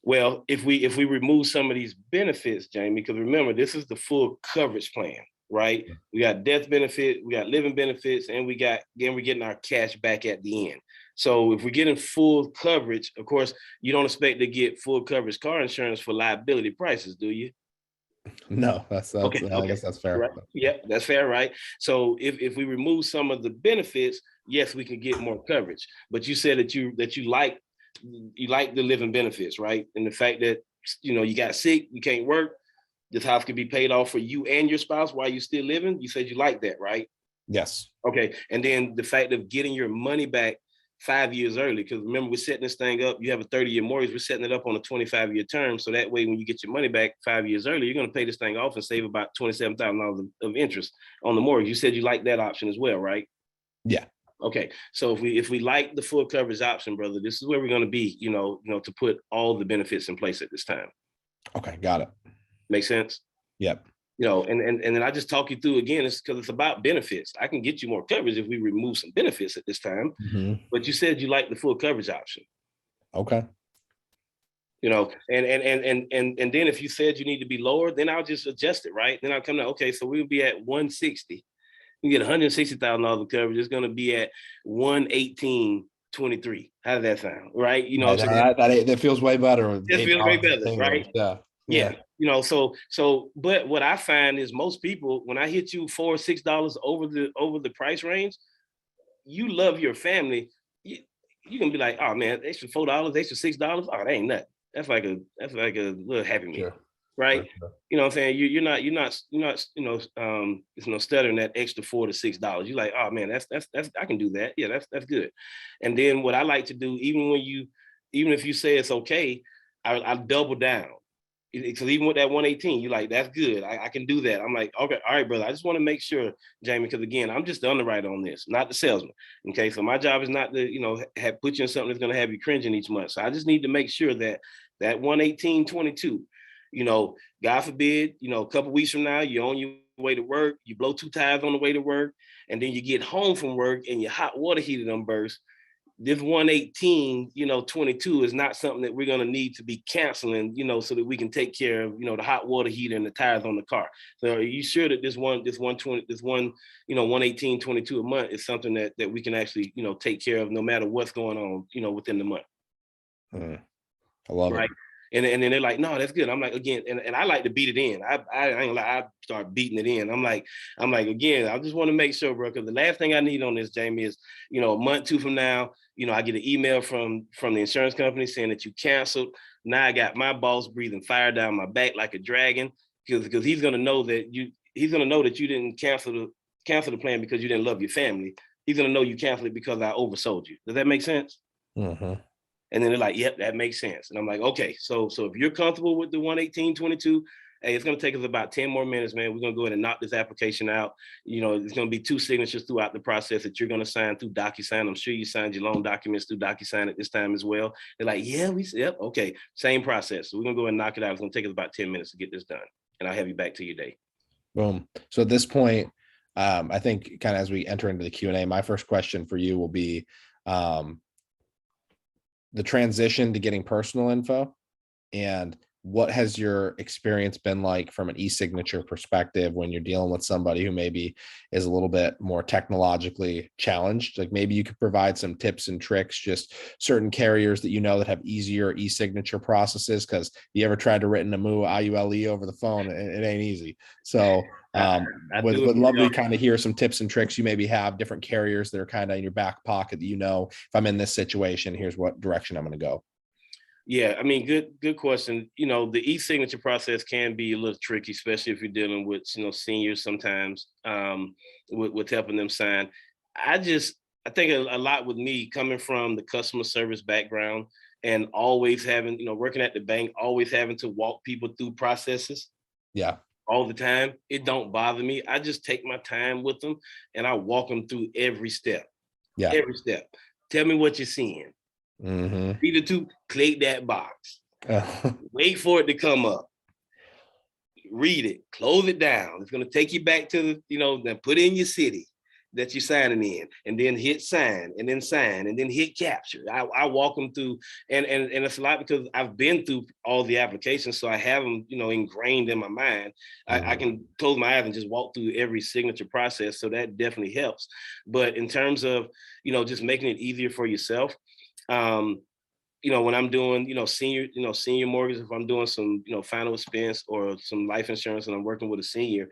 Well, if we remove some of these benefits, Jamie, because remember, this is the full coverage plan, right? We got death benefit, we got living benefits, and we're getting our cash back at the end. So if we're getting full coverage, of course, you don't expect to get full coverage car insurance for liability prices, do you? No, that's okay. I guess that's fair. Right. Yeah, that's fair, right? So if we remove some of the benefits, yes, we can get more coverage. But you said that you like the living benefits, right? And the fact that you got sick, you can't work, this house could be paid off for you and your spouse while you're still living. You said you like that, right? Yes. Okay. And then the fact of getting your money back 5 years early, because remember, we're setting this thing up. You have a 30-year mortgage. We're setting it up on a 25-year term. So that way, when you get your money back 5 years early, you're going to pay this thing off and save about $27,000 of interest on the mortgage. You said you like that option as well, right? Yeah. Okay. So if we like the full coverage option, brother, this is where we're going to be, to put all the benefits in place at this time. Okay. Got it. Make sense? Yep. And then I just talk you through again, it's because it's about benefits. I can get you more coverage if we remove some benefits at this time. Mm-hmm. But you said you like the full coverage option. Okay. And then if you said you need to be lower, then I'll just adjust it, right? Then I'll come down, okay, so we'll be at 160. You get $160,000 of coverage. It's going to be at 118.23. How does that sound, right? That feels way better. It feels way better, right? Yeah. But what I find is most people, when I hit you $4 or $6 over the price range, you love your family. You can be like, oh man, extra $4, extra $6. Oh, that ain't nothing. That's like a little happy meal, right? Sure. You know what I'm saying? You're not stuttering that extra $4 to $6. You're like, oh man, that's I can do that. Yeah, that's good. And then what I like to do, even if you say it's okay, I double down. Because even with that 118, you're like, that's good. I can do that. I'm like, okay, all right, brother. I just want to make sure, Jamie, because again, I'm just the underwriter on this, not the salesman. Okay, so my job is not to, put you in something that's going to have you cringing each month. So I just need to make sure that 118.22, God forbid, a couple weeks from now, you're on your way to work, you blow 2 tires on the way to work, and then you get home from work and your hot water heater done burst. This 118.22 is not something that we're going to need to be canceling, so that we can take care of, the hot water heater and the tires on the car. So are you sure that this 118.22 a month is something that we can actually, take care of no matter what's going on, within the month? I love it. And then they're like, no, that's good. I'm like, again, and I like to beat it in. I ain't gonna lie, I start beating it in. I'm like, again, I just want to make sure, bro, because the last thing I need on this, Jamie, is, a month, 2 from now, I get an email from the insurance company saying that you canceled. Now I got my boss breathing fire down my back like a dragon, because he's gonna know that you didn't cancel the plan because you didn't love your family. He's gonna know you canceled it because I oversold you. Does that make sense? Mm-hmm. And then they're like, yep, that makes sense. And I'm like, okay, so if you're comfortable with the 118.22, Hey, it's going to take us about 10 more minutes, man. We're going to go ahead and knock this application out. There's going to be 2 signatures throughout the process that you're going to sign through DocuSign. I'm sure you signed your loan documents through DocuSign at this time as well. They're like, yeah, yep, okay, same process. So we're going to go ahead and knock it out. It's going to take us about 10 minutes to get this done. And I'll have you back to your day. Boom. So at this point, I think kind of as we enter into the Q&A, my first question for you will be the transition to getting personal info, and what has your experience been like from an e-signature perspective when you're dealing with somebody who maybe is a little bit more technologically challenged? Like maybe you could provide some tips and tricks, just certain carriers that that have easier e-signature processes, because you ever tried to written a IULE over the phone, it ain't easy. So would love to kind of hear some tips and tricks you maybe have, different carriers that are kind of in your back pocket that if I'm in this situation, here's what direction I'm going to go. Yeah, I mean, good question. The e-signature process can be a little tricky, especially if you're dealing with, seniors sometimes, with helping them sign. I think a lot with me coming from the customer service background and always having, working at the bank, always having to walk people through processes. Yeah. All the time. It don't bother me. I just take my time with them and I walk them through every step. Yeah. Every step. Tell me what you're seeing. Mm-hmm. Either to click that box, wait for it to come up, read it, close it down. It's going to take you back to then put in your city that you're signing in, and then hit sign, and then hit capture. I walk them through, and it's a lot because I've been through all the applications, so I have them ingrained in my mind. I can close my eyes and just walk through every signature process, so that definitely helps. But in terms of just making it easier for yourself, when I'm doing, senior mortgage, if I'm doing some, final expense or some life insurance and I'm working with a senior,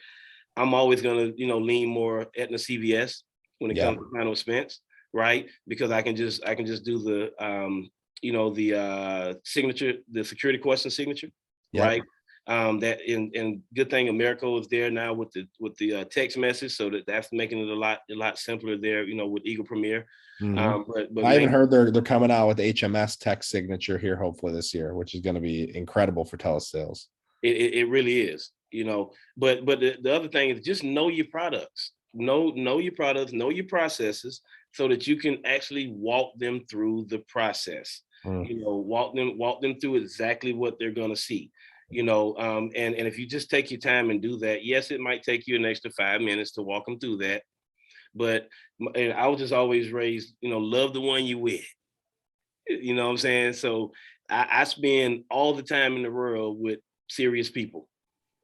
I'm always going to, lean more Aetna CVS when it comes to final expense, right? Because I can just do the, signature, the security question signature, right? That and good thing Americo is there now with the text message, so that's making it a lot simpler there, with Eagle Premier. But I even heard they're coming out with HMS text signature here, hopefully this year, which is going to be incredible for telesales. It really is, but the other thing is just know your products, know your products, know your processes, so that you can actually walk them through the process. Walk them through exactly what they're going to see. And if you just take your time and do that, yes, it might take you an extra 5 minutes to walk them through that. But I was just always raised, love the one you with. You know what I'm saying? So I spend all the time in the world with serious people.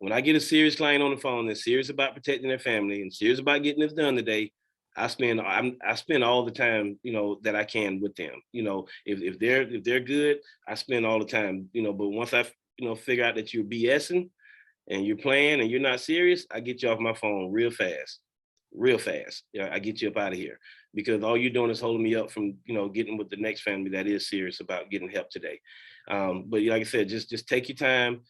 When I get a serious client on the phone that's serious about protecting their family and serious about getting this done today, I spend all the time, that I can with them. If they're good, I spend all the time, but once I figure out that you're BSing and you're playing and you're not serious, I get you off my phone real fast. I get you up out of here, because all you're doing is holding me up from, getting with the next family that is serious about getting help today. But like I said, just take your time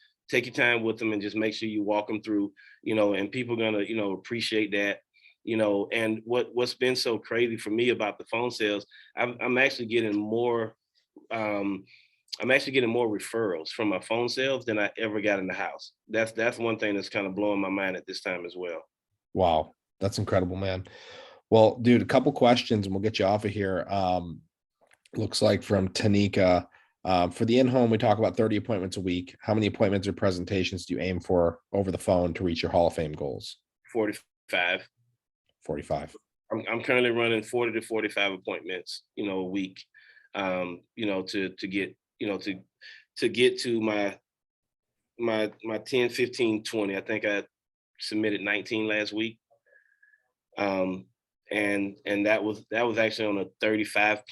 with them and just make sure you walk them through, and people are going to, appreciate that. And what's been so crazy for me about the phone sales, I'm actually getting more referrals from my phone sales than I ever got in the house. That's one thing that's kind of blowing my mind at this time as well. Wow, that's incredible, man. Well, dude, a couple questions and we'll get you off of here. Looks like from Tanika, for the in-home, we talk about 30 appointments a week. How many appointments or presentations do you aim for over the phone to reach your Hall of Fame goals? 45. 45. I'm currently running 40 to 45 appointments, a week, to get to my 10, 15, 20. I think I submitted 19 last week. And that was actually on a 35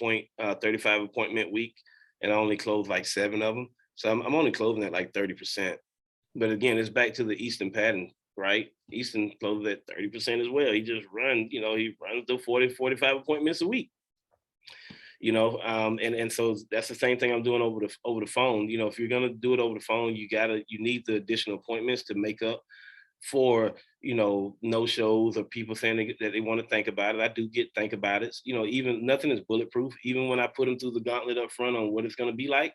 appointment week, and I only closed like 7 of them. So I'm only closing at like 30%. But again, it's back to the Easton pattern, right? Easton closes at 30% as well. He just runs, he runs the 40, 45 appointments a week. And so that's the same thing I'm doing over the phone. If you're gonna do it over the phone, you need the additional appointments to make up for no shows or people saying that they want to think about it. I do get think about it. Even nothing is bulletproof. Even when I put them through the gauntlet up front on what it's going to be like,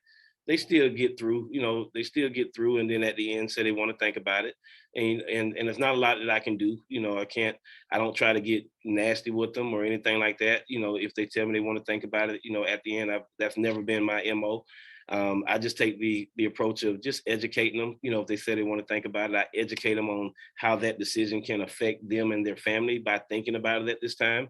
they still get through, they still get through. And then at the end say they want to think about it. And it's not a lot that I can do. I don't try to get nasty with them or anything like that. If they tell me they want to think about it, at the end, that's never been my MO. I just take the approach of just educating them. If they say they want to think about it, I educate them on how that decision can affect them and their family by thinking about it at this time.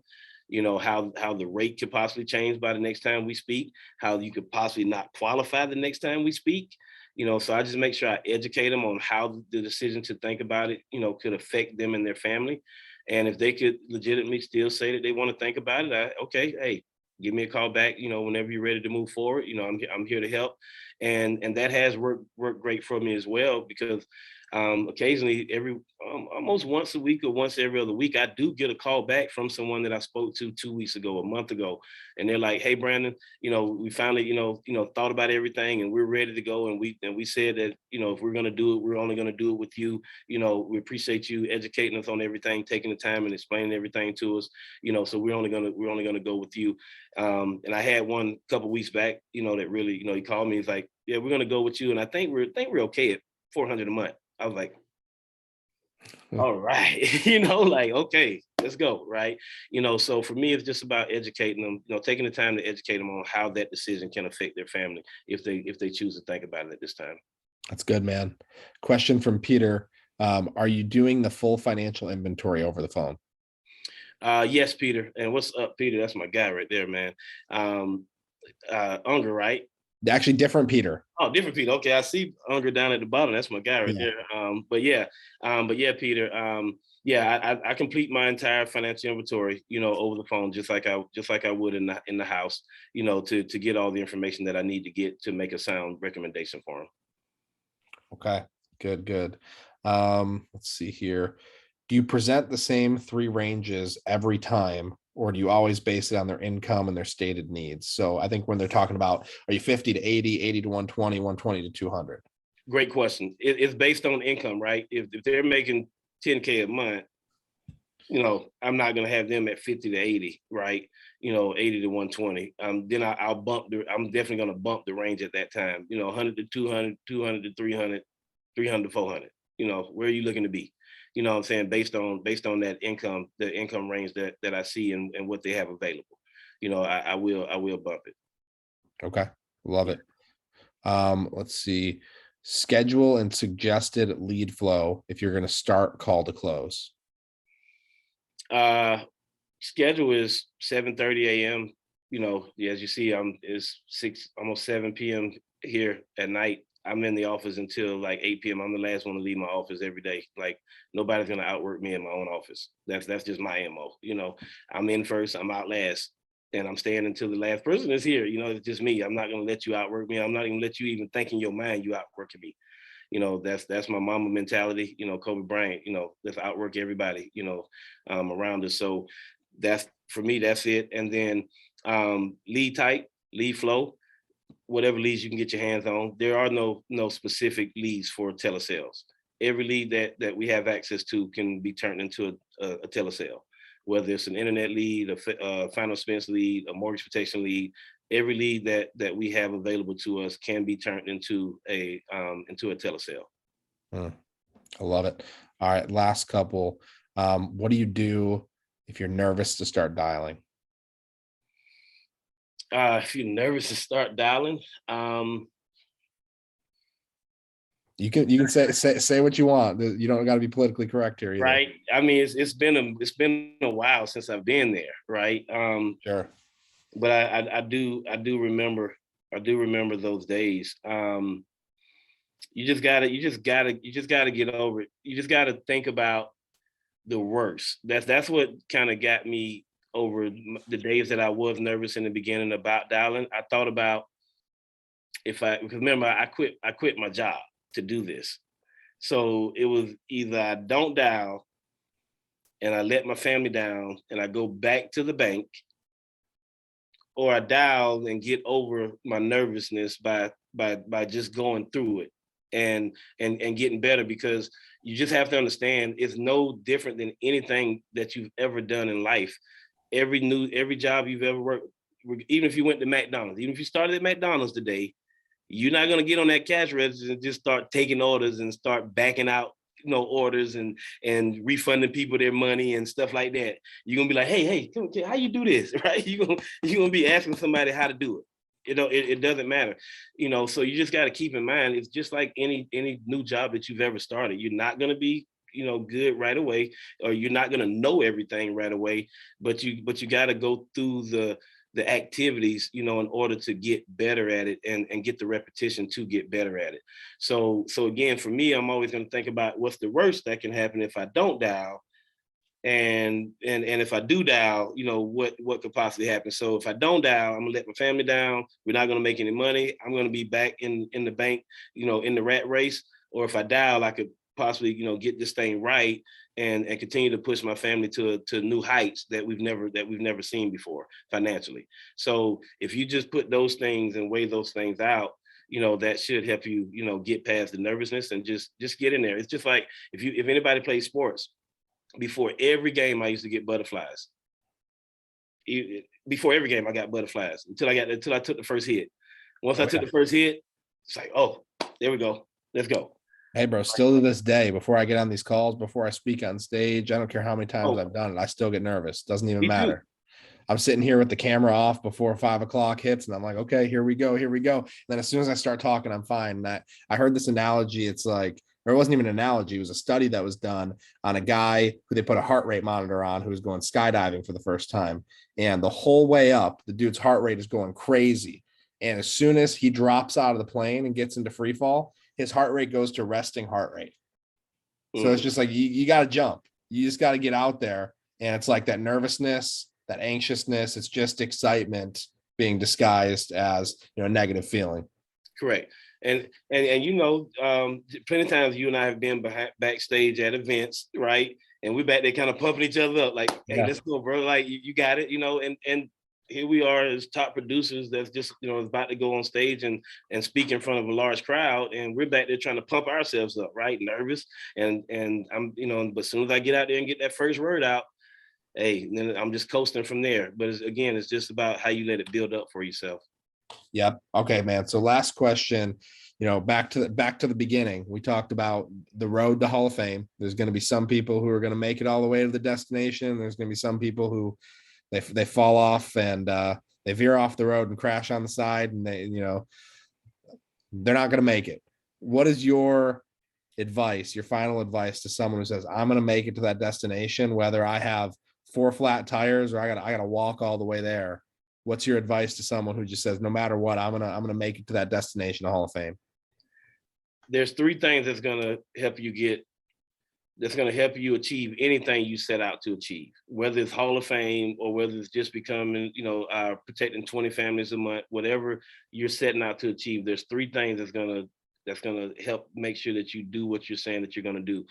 How the rate could possibly change by the next time we speak, how you could possibly not qualify the next time we speak. So I just make sure I educate them on how the decision to think about it, could affect them and their family. And if they could legitimately still say that they want to think about it, okay, hey, give me a call back, whenever you're ready to move forward. I'm here to help. And that has worked great for me as well, because occasionally almost once a week or once every other week, I do get a call back from someone that I spoke to 2 weeks ago, a month ago. And they're like, hey, Brandon, we finally, thought about everything and we're ready to go. And we said that, if we're going to do it, we're only going to do it with you. We appreciate you educating us on everything, taking the time and explaining everything to us, so we're only going to go with you. And I had one couple weeks back, that really, he called me. He's like, yeah, we're going to go with you. And I think we're okay at $400 a month. I was like, all right, like, okay, let's go. Right. So for me, it's just about educating them, taking the time to educate them on how that decision can affect their family if they choose to think about it at this time. That's good, man. Question from Peter. Are you doing the full financial inventory over the phone? Yes, Peter. And what's up, Peter? That's my guy right there, man. Unger, right? Actually, different Peter. Oh, different Peter. Okay, I see Unger down at the bottom. That's my guy right there. But yeah, Peter. I complete my entire financial inventory, over the phone, just like I would in the house, to get all the information that I need to get to make a sound recommendation for him. Okay, good. Let's see here. Do you present the same 3 ranges every time, or do you always base it on their income and their stated needs? So I think when they're talking about, are you 50 to 80, 80 to 120, 120 to 200? Great question. It's based on income, right? If they're making $10K a month, I'm not going to have them at 50 to 80, right? 80 to 120. Then I'm definitely going to bump the range at that time, 100 to 200, 200 to 300, 300 to 400. Where are you looking to be? What I'm saying, based on that income, the income range that I see and what they have available. I will bump it. Okay. Love it. Let's see. Schedule and suggested lead flow if you're going to start call to close. Schedule is 7:30 a.m. As you see, it's 6, almost 7 p.m. here at night. I'm in the office until like 8 p.m. I'm the last one to leave my office every day. Like, nobody's gonna outwork me in my own office. That's just my MO. I'm in first, I'm out last, and I'm staying until the last person is here. It's just me. I'm not gonna let you outwork me. I'm not gonna let you even think in your mind you outworking me. That's my mama mentality. Kobe Bryant. Let's outwork everybody. Around us. So that's, for me, that's it. And then lead type, lead flow, whatever leads you can get your hands on. There are no specific leads for telesales. Every lead that we have access to can be turned into a telesale, whether it's an internet lead, a final expense lead, a mortgage protection lead. Every lead that we have available to us can be turned into a telesale. I love it. All right, last couple. What do you do if you're nervous to start dialing? If you're nervous to start dialing, you can say what you want. You don't got to be politically correct here either. Right. I mean, it's been a while since I've been there, right? Sure. But I do remember those days. You just gotta get over it. You just gotta think about the worst. That's what kind of got me over the days that I was nervous in the beginning about dialing. I thought about, because remember, I quit my job to do this. So it was either I don't dial and I let my family down and I go back to the bank, or I dial and get over my nervousness by just going through it and getting better, because you just have to understand it's no different than anything that you've ever done in life. Every job you've ever worked, even if you went to McDonald's, even if you started at McDonald's today, You're not going to get on that cash register and just start taking orders and start backing out, orders and refunding people their money and stuff like that. You're gonna be like, hey, come, how you do this, right? You're gonna be asking somebody how to do it. It doesn't matter, so you just got to keep in mind, it's just like any new job that you've ever started. You're not going to be good right away, or you're not going to know everything right away, but you got to go through the activities, in order to get better at it and get the repetition to get better at it. So again, for me, I'm always going to think about what's the worst that can happen if I don't dial. And if I do dial, what could possibly happen. So if I don't dial, I'm gonna let my family down. We're not gonna make any money. I'm gonna be back in the bank, in the rat race. Or if I dial, I could possibly, get this thing right and continue to push my family to new heights that we've never seen before financially. So if you just put those things and weigh those things out, that should help you, get past the nervousness and just get in there. It's just like if anybody plays sports, before every game I used to get butterflies. Before every game I got butterflies until I took the first hit. Once I took the first hit, it's like, oh, there we go. Let's go. Hey, bro, still to this day, before I get on these calls, before I speak on stage, I don't care how many times I've done it, I still get nervous. Doesn't even matter. I'm sitting here with the camera off before 5 o'clock hits, and I'm like, okay, here we go. And then as soon as I start talking, I'm fine. And I heard this analogy. It's like, or it wasn't even an analogy. It was a study that was done on a guy who they put a heart rate monitor on, who was going skydiving for the first time. And the whole way up, the dude's heart rate is going crazy. And as soon as he drops out of the plane and gets into free fall, his heart rate goes to resting heart rate. So it's just like, you got to jump. You just got to get out there. And it's like that nervousness, that anxiousness. It's just excitement being disguised as, a negative feeling. Correct. And plenty of times you and I have been backstage at events, right? And we're back there kind of pumping each other up, like, hey, let's go, bro. Like, you got it, and here we are as top producers that's just, about to go on stage and speak in front of a large crowd. And we're back there trying to pump ourselves up, right? Nervous. And I'm, but as soon as I get out there and get that first word out, hey, then I'm just coasting from there. But it's just about how you let it build up for yourself. Yep. Okay, man. So last question, back to the beginning, we talked about the road to Hall of Fame. There's going to be some people who are going to make it all the way to the destination. There's going to be some people who they fall off and they veer off the road and crash on the side, and they're not going to make it. What is your advice, your final advice to someone who says, I'm going to make it to that destination, whether I have 4 flat tires or I got to walk all the way there? What's your advice to someone who just says, no matter what, I'm gonna make it to that destination, the Hall of Fame? There's 3 things that's gonna help you achieve anything you set out to achieve, whether it's Hall of Fame or whether it's just becoming, protecting 20 families a month, whatever you're setting out to achieve. There's 3 things that's gonna help make sure that you do what you're saying that you're gonna do.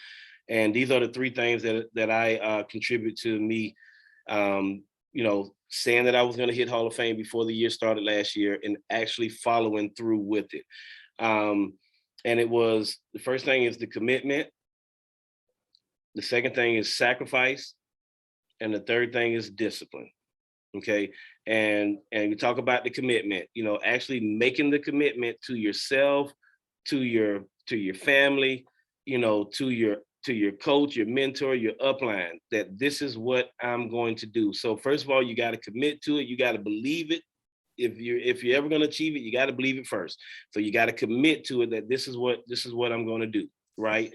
And these are the 3 things that I contribute to me, saying that I was going to hit Hall of Fame before the year started last year and actually following through with it. And it was, the first thing is the commitment. The second thing is sacrifice. And the third thing is discipline. Okay. And you talk about the commitment, actually making the commitment to yourself, to your family, to your coach, your mentor, your upline, that this is what I'm going to do. So first of all, you got to commit to it. You got to believe it. If you're ever going to achieve it, you got to believe it first. So you got to commit to it, that this is what I'm going to do. Right.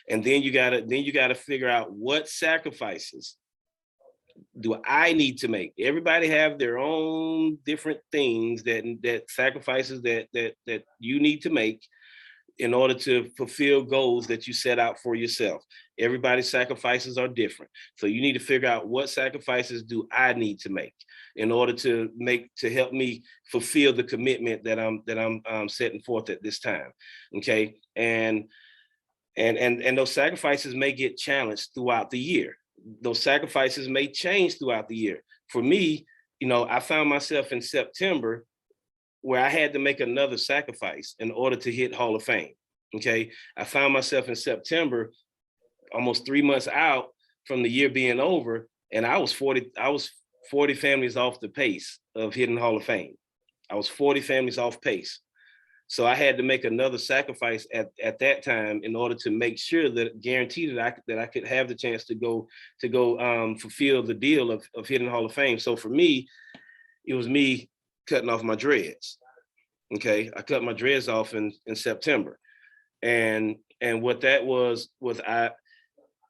And then you got to figure out what sacrifices do I need to make. Everybody have their own different things that sacrifices that you need to make in order to fulfill goals that you set out for yourself. Everybody's sacrifices are different. So you need to figure out what sacrifices do I need to make in order to help me fulfill the commitment that I'm setting forth at this time. Okay. And those sacrifices may get challenged throughout the year. Those sacrifices may change throughout the year. For me, I found myself in September where I had to make another sacrifice in order to hit Hall of Fame. Okay. I found myself in September, almost 3 months out from the year being over, and I was 40 families off the pace of hitting Hall of Fame. I was 40 families off pace. So I had to make another sacrifice at that time in order to make sure that guarantee that I could have the chance to go fulfill the deal of hitting the Hall of Fame. So for me, it was me cutting off my dreads. Okay, I cut my dreads off in September, and what that was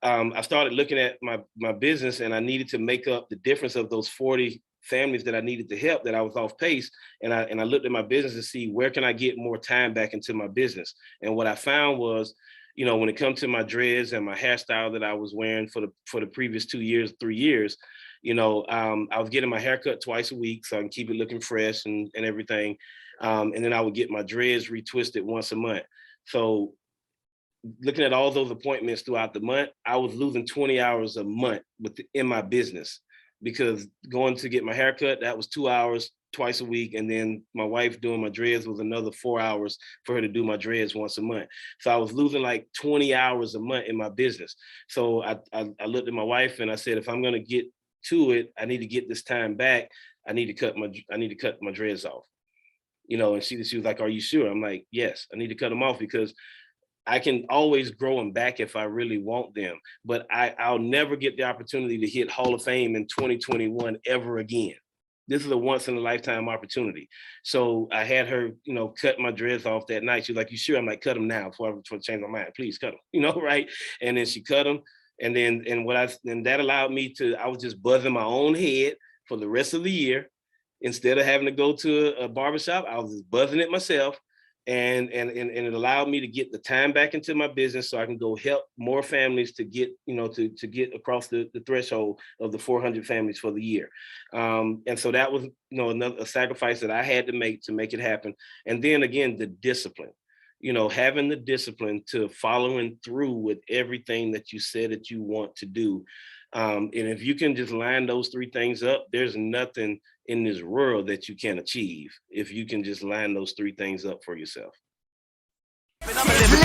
I started looking at my business, and I needed to make up the difference of those 40 families that I needed to help, that I was off pace. And I looked at my business to see where can I get more time back into my business. And what I found was, you know, when it comes to my dreads and my hairstyle that I was wearing for the previous 2 years, 3 years, you know, I was getting my hair cut twice a week so I can keep it looking fresh and everything. And then I would get my dreads retwisted once a month. So looking at all those appointments throughout the month, I was losing 20 hours a month in my business, because going to get my hair cut, that was 2 hours twice a week. And then my wife doing my dreads was another 4 hours for her to do my dreads once a month. So I was losing like 20 hours a month in my business. So I looked at my wife and I said, if I'm going to get to it, I need to get this time back. I need to cut my dreads off, you know. And she was like, are you sure? I'm like, yes, I need to cut them off, because I can always grow them back if I really want them, but I'll never get the opportunity to hit Hall of Fame in 2021 ever again. This is a once in a lifetime opportunity. So I had her, you know, cut my dreads off that night. She was like, you sure? I'm like, cut them now before I change my mind. Please cut them, you know, right? And then she cut them. And then, and that allowed me to, I was just buzzing my own head for the rest of the year. Instead of having to go to a barbershop, I was just buzzing it myself. And it allowed me to get the time back into my business so I can go help more families to get, you know, to get across the threshold of the 400 families for the year. And so that was, you know, a sacrifice that I had to make it happen. And then again, the discipline, you know, having the discipline to following through with everything that you said that you want to do. And if you can just line those three things up, there's nothing in this world that you can achieve if you can just line those three things up for yourself. I'm a living